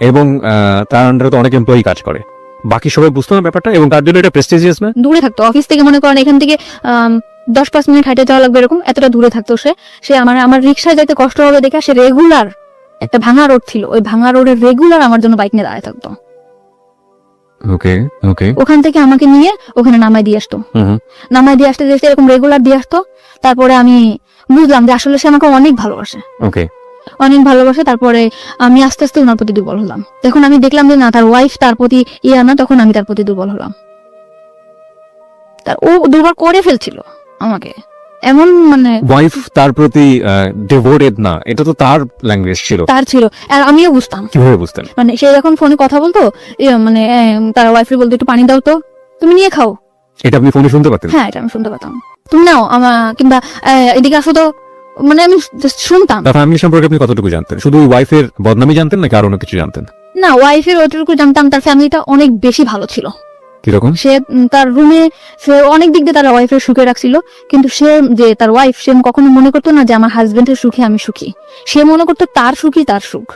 এবং তার আন্ডারে তো অনেক এমপ্লয়ি কাজ করে, বাকি সবাই বুঝতো না ব্যাপারটা, এবং তার জন্য এটা প্রেস্টিজিয়াস না? দূরে থাকতো অফিস থেকে, মনে করেন এখান থেকে 10-5 মিনিট হাইটে যাওয়া লাগবে, এরকম এতটা দূরে থাকতো সে আমার রিক্সায় যাইতে কষ্ট হবে দেখে সে রেগুলার, একটা ভাঙা রোড ছিল, ওই ভাঙা রোডের রেগুলার আমার জন্য বাইক নিয়ে দাঁড়ায় থাকতো। ওকে ওকে ওখান থেকে আমাকে নিয়ে ওখানে নামাই দিয়ে আসতো। নামাই দিয়ে আসতে আসতে এরকম রেগুলার দিয়ে আসতো। তারপরে আমি বুঝলাম যে আসলে সে আমাকে অনেক ভালোবাসে, ওকে অনেক ভালোবাসে। তারপরে আমি আস্তে আস্তে ওনার প্রতি দুর্বল হলাম। যখন আমি দেখলাম যে না, তার ওয়াইফ তার প্রতি না, তখন আমি তার প্রতি দুর্বল হলাম। ও দুর্বল করে ফেলছিল আমাকে, এমন মানে ওয়াইফ তার প্রতি ডিভোটেড না, এটা তো তার ল্যাঙ্গুয়েজ ছিল। তার ছিল, আর আমিও বুঝতাম। কিভাবে বুঝতেন? মানে সে যখন ফোনে কথা বলতো, মানে তার ওয়াইফের বলতো একটু পানি দাও তো, তুমি নিয়ে খাও। এটা আপনি ফোনে শুনতে পাতেন? হ্যাঁ, এটা আমি শুনতে পেতাম। তুমি নাও কিংবা এদিকে আসো তো, মানে আমি just শুনতাম। তার ফ্যামিলি সম্পর্কে আপনি কতটুকু জানতেন? শুধু ওই ওয়াইফের বদনামই জানতেন নাকি আরো অন্য কিছু জানতেন? না, ওয়াইফের ওইটুকু জানতাম, তার ফ্যামিলিটা অনেক বেশি ভালো ছিল। কিরকম? সে তার রুমে সে অনেক দিক দিয়ে তার ওয়াইফের সুখে রাখছিল, কিন্তু সে যে তার ওয়াইফ, সে কখনো মনে করতো না যে আমার হাজবেন্ডের সুখে আমি সুখী। সে মনে করতো তার সুখই তার সুখ,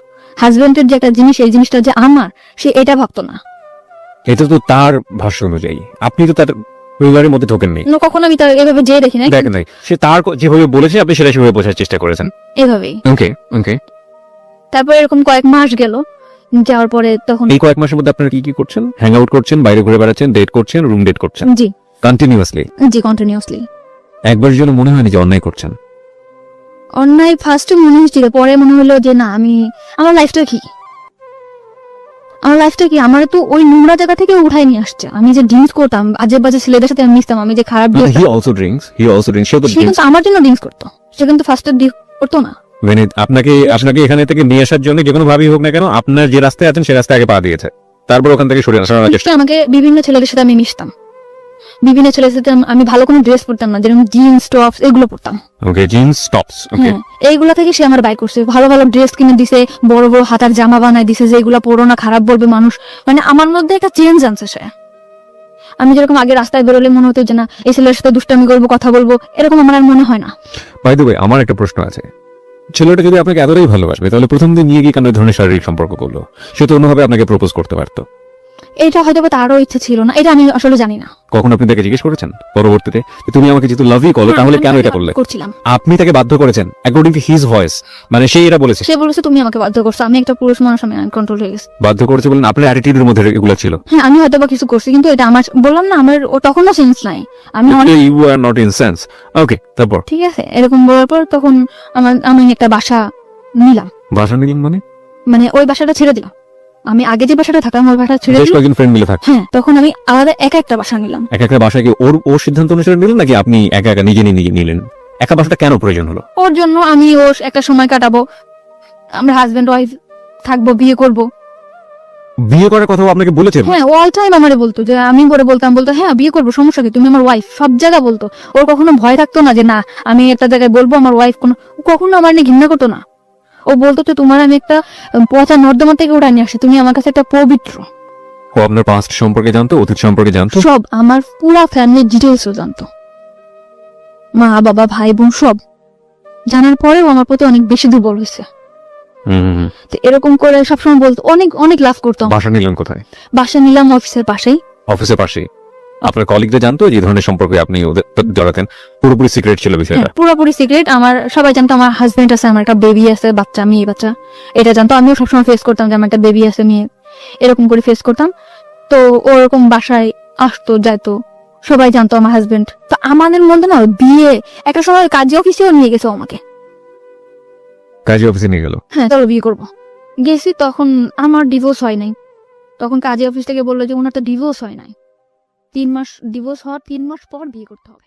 হাজবেন্ডের যে একটা জিনিস, এই জিনিসটা যে আমার, সে এটা ভাবতো না। এটা তো তার ভাষ্য অনুযায়ী, আপনি তো তার পরিবারের মধ্যে ঢোকেননি। কখনো আমি তার এভাবে যেয়ে দেখি না, দেখেন নাই, সে তার যেভাবে বলেছে আপনি সেটা সেভাবে বোঝার চেষ্টা করেছেন। এভাবেই। ওকে ওকে। তারপরে এরকম কয়েক মাস গেল, যাওয়ার পরে তখন এই কয়েক মাসের মধ্যে আপনারা কি কি করছেন? হ্যাং আউট করছেন, বাইরে ঘুরে বেড়াচ্ছেন, ডেট করছেন, রুম ডেট করছেন জি কন্টিনিউয়াসলি? জি কন্টিনিউয়াসলি। একবারের জন্য মনে হয়নি যে অন্যায় করছেন? অন্যায় ফার্স্টে মনে হচ্ছিল, পরে মনে হলো যে না, আমার লাইফটা কি, আমার তো ওই নোংরা জায়গা থেকে উঠাই নিয়ে আসছে। আমি যে ড্রিঙ্কস করতাম, আজে বাজে ছেলেদের সাথে আমি মিশতাম, আমি যে খারাপ হি অলসো ড্রিঙ্কস, সে তো সে কিন্তু আমার জন্য ড্রিঙ্কস করতো, সে কিন্তু ফার্স্টে করতো না। আপনাকে এখানে থেকে নিয়ে আসার জন্য যে কোনো ভাবেই হোক না কেন, আপনার যে রাস্তায় আছেন সে রাস্তায় আগে পা দিয়েছে, তারপর ওখান থেকে সরে আসার চেষ্টা। আমাকে বিভিন্ন ছেলেদের সাথে আমি মিশতাম, বিভিন্ন ছেলেদের সাথে আমি ভালো কোনো ড্রেস পরতাম না, যেরকম জিন্স টপস এগুলো পরতাম। ওকে, জিন্স টপস। ওকে, হ্যাঁ, এইগুলা থেকে সে আমার বাই করছে, ভালো ভালো ড্রেস কিনে দিছে, বড় বড় হাতার জামা বানায় দিছে, যে এগুলা পরো না, খারাপ বলবে মানুষ। মানে আমার মধ্যে একটা চেঞ্জ আনছে সে। আমি যেরকম আগে রাস্তায় বেরোলে মনে হতো যে না, এই ছেলের সাথে দুষ্টামি করবো, কথা বলবো, এরকম আমার আর মনে হয় না। বাই দ্য ওয়ে, আমার একটা প্রশ্ন আছে। ছেলেটা যদি আপনাকে এতটাই ভালোবাসবে, তাহলে প্রথম দিন নিয়ে গিয়ে কেন এই ধরনের শারীরিক সম্পর্ক করলো? সে তো অন্যভাবে আপনাকে প্রপোজ করতে পারতো। এটা হয়তো বা তারও ইচ্ছে ছিল না, এটা আমি আসলে জানি না। কখন আপনি তাকে জিজ্ঞেস করেছেন পরবর্তীতে যে তুমি আমাকে যেহেতু লাভই করো, তাহলে কেন এটা করলে? করছিলাম। আপনি তাকে বাধ্য করেছেন অ্যাকর্ডিং টু হিজ ভয়েস, মানে সে এটা বলেছে? সে বলেছে তুমি আমাকে বাধ্য করছো, আমি একটা পুরুষ মানুষ, আমি কন্ট্রোল হয়ে গেছি। বাধ্য করেছে বলেন? আপনার অ্যাটিটিউডের মধ্যে এগুলো ছিল? হ্যাঁ, আমি হয়তো বা কিছু করছি, কিন্তু এটা আমার, বললাম না, আমার তখনও সেন্স নাই। আমি you are not in sense. Okay, তারপর? ঠিক আছে, এরকম বলার পর তখন আমি একটা বাসা নিলাম। বাসা নিলেন মানে? মানে ওই বাসাটা ছেড়ে দিলাম, আমি আগে যে বাসাটা থাকতাম ওই বাসাটা ছেড়ে বেশ দিলাম। কয়েকজন ফ্রেন্ড মিলে থাকতেন? হ্যাঁ, তখন আমি আলাদা একা একটা বাসা নিলাম। একা একটা বাসায় কি ওর সিদ্ধান্ত অনুসারে নিলেন, নাকি আপনি একা একা নিজে নিলেন? একা বাসাটা কেন প্রয়োজন হলো? ওর জন্য, আমি ওর একটা সময় কাটাবো, আমরা হাজবেন্ড ওয়াইফ থাকবো, বিয়ে করব। বিয়ে করার কথা আপনাকে বলেছেন? হ্যাঁ, অল টাইম আমারে বলতো, যে আমি পরে বলতো হ্যাঁ বিয়ে করবো, সমস্যা কি, তুমি আমার ওয়াইফ, সব জায়গায় বলতো। ওর কখনো ভয় থাকতো না যে না, আমি একটা জায়গায় বলবো আমার ওয়াইফ, কখনো আমার নিয়ে ঘৃণা করতো না। ও বলতো যে তোমার আমি একটা পচা নর্দমা থেকে ওটা নিয়ে আসি, তুমি আমার কাছে একটা পবিত্র। ও আপনার পাস্ট সম্পর্কে জানতো, অতীত সম্পর্কে জানতো, সব, আমার পুরা ফ্যামিলির ডিটেলসও জানতো, মা বাবা ভাই বোন সব জানার পরেও আমার প্রতি অনেক বেশি দুর্বল হয়েছে। তো এরকম করে সবসময় বলতো, অনেক অনেক লাভ করতো। বাসা নিলেন কোথায়? বাসা নিলাম অফিসের পাশেই। অফিসের পাশেই? আপনার কলিগরা জানতো যে ধরনের সম্পর্কে আপনি ওদের জড়াতেন? পুরোপুরি সিক্রেট ছিল বিষয়টা? হ্যাঁ, পুরোপুরি সিক্রেট। আমার সবাই জানতো আমার হাজবেন্ড আছে, আমার একটা বেবি আছে, বাচ্চা, মেয়ে বাচ্চা, এটা জানতো। আমিও সবসময় ফেস করতাম যে আমার একটা বেবি আছে, মেয়ে, এরকম করে ফেস করতাম। তো ওরকম বাসায় আসতো যাইতো, সবাই জানতো আমার হাজবেন্ড। তো আমাদের মধ্যে না বিয়ে, একটা সময় কাজী অফিসেও নিয়ে গেছে আমাকে। কাজী অফিসে নিয়ে গেল? হ্যাঁ, চলো বিয়ে করবো। গেছি, তখন আমার ডিভোর্স হয় নাই। তখন কাজী অফিস থেকে বললো যে ওনার তো ডিভোর্স হয় নাই, 3 মাস, ডিভোর্স হওয়ার 3 মাস পর বিয়ে করতে হবে।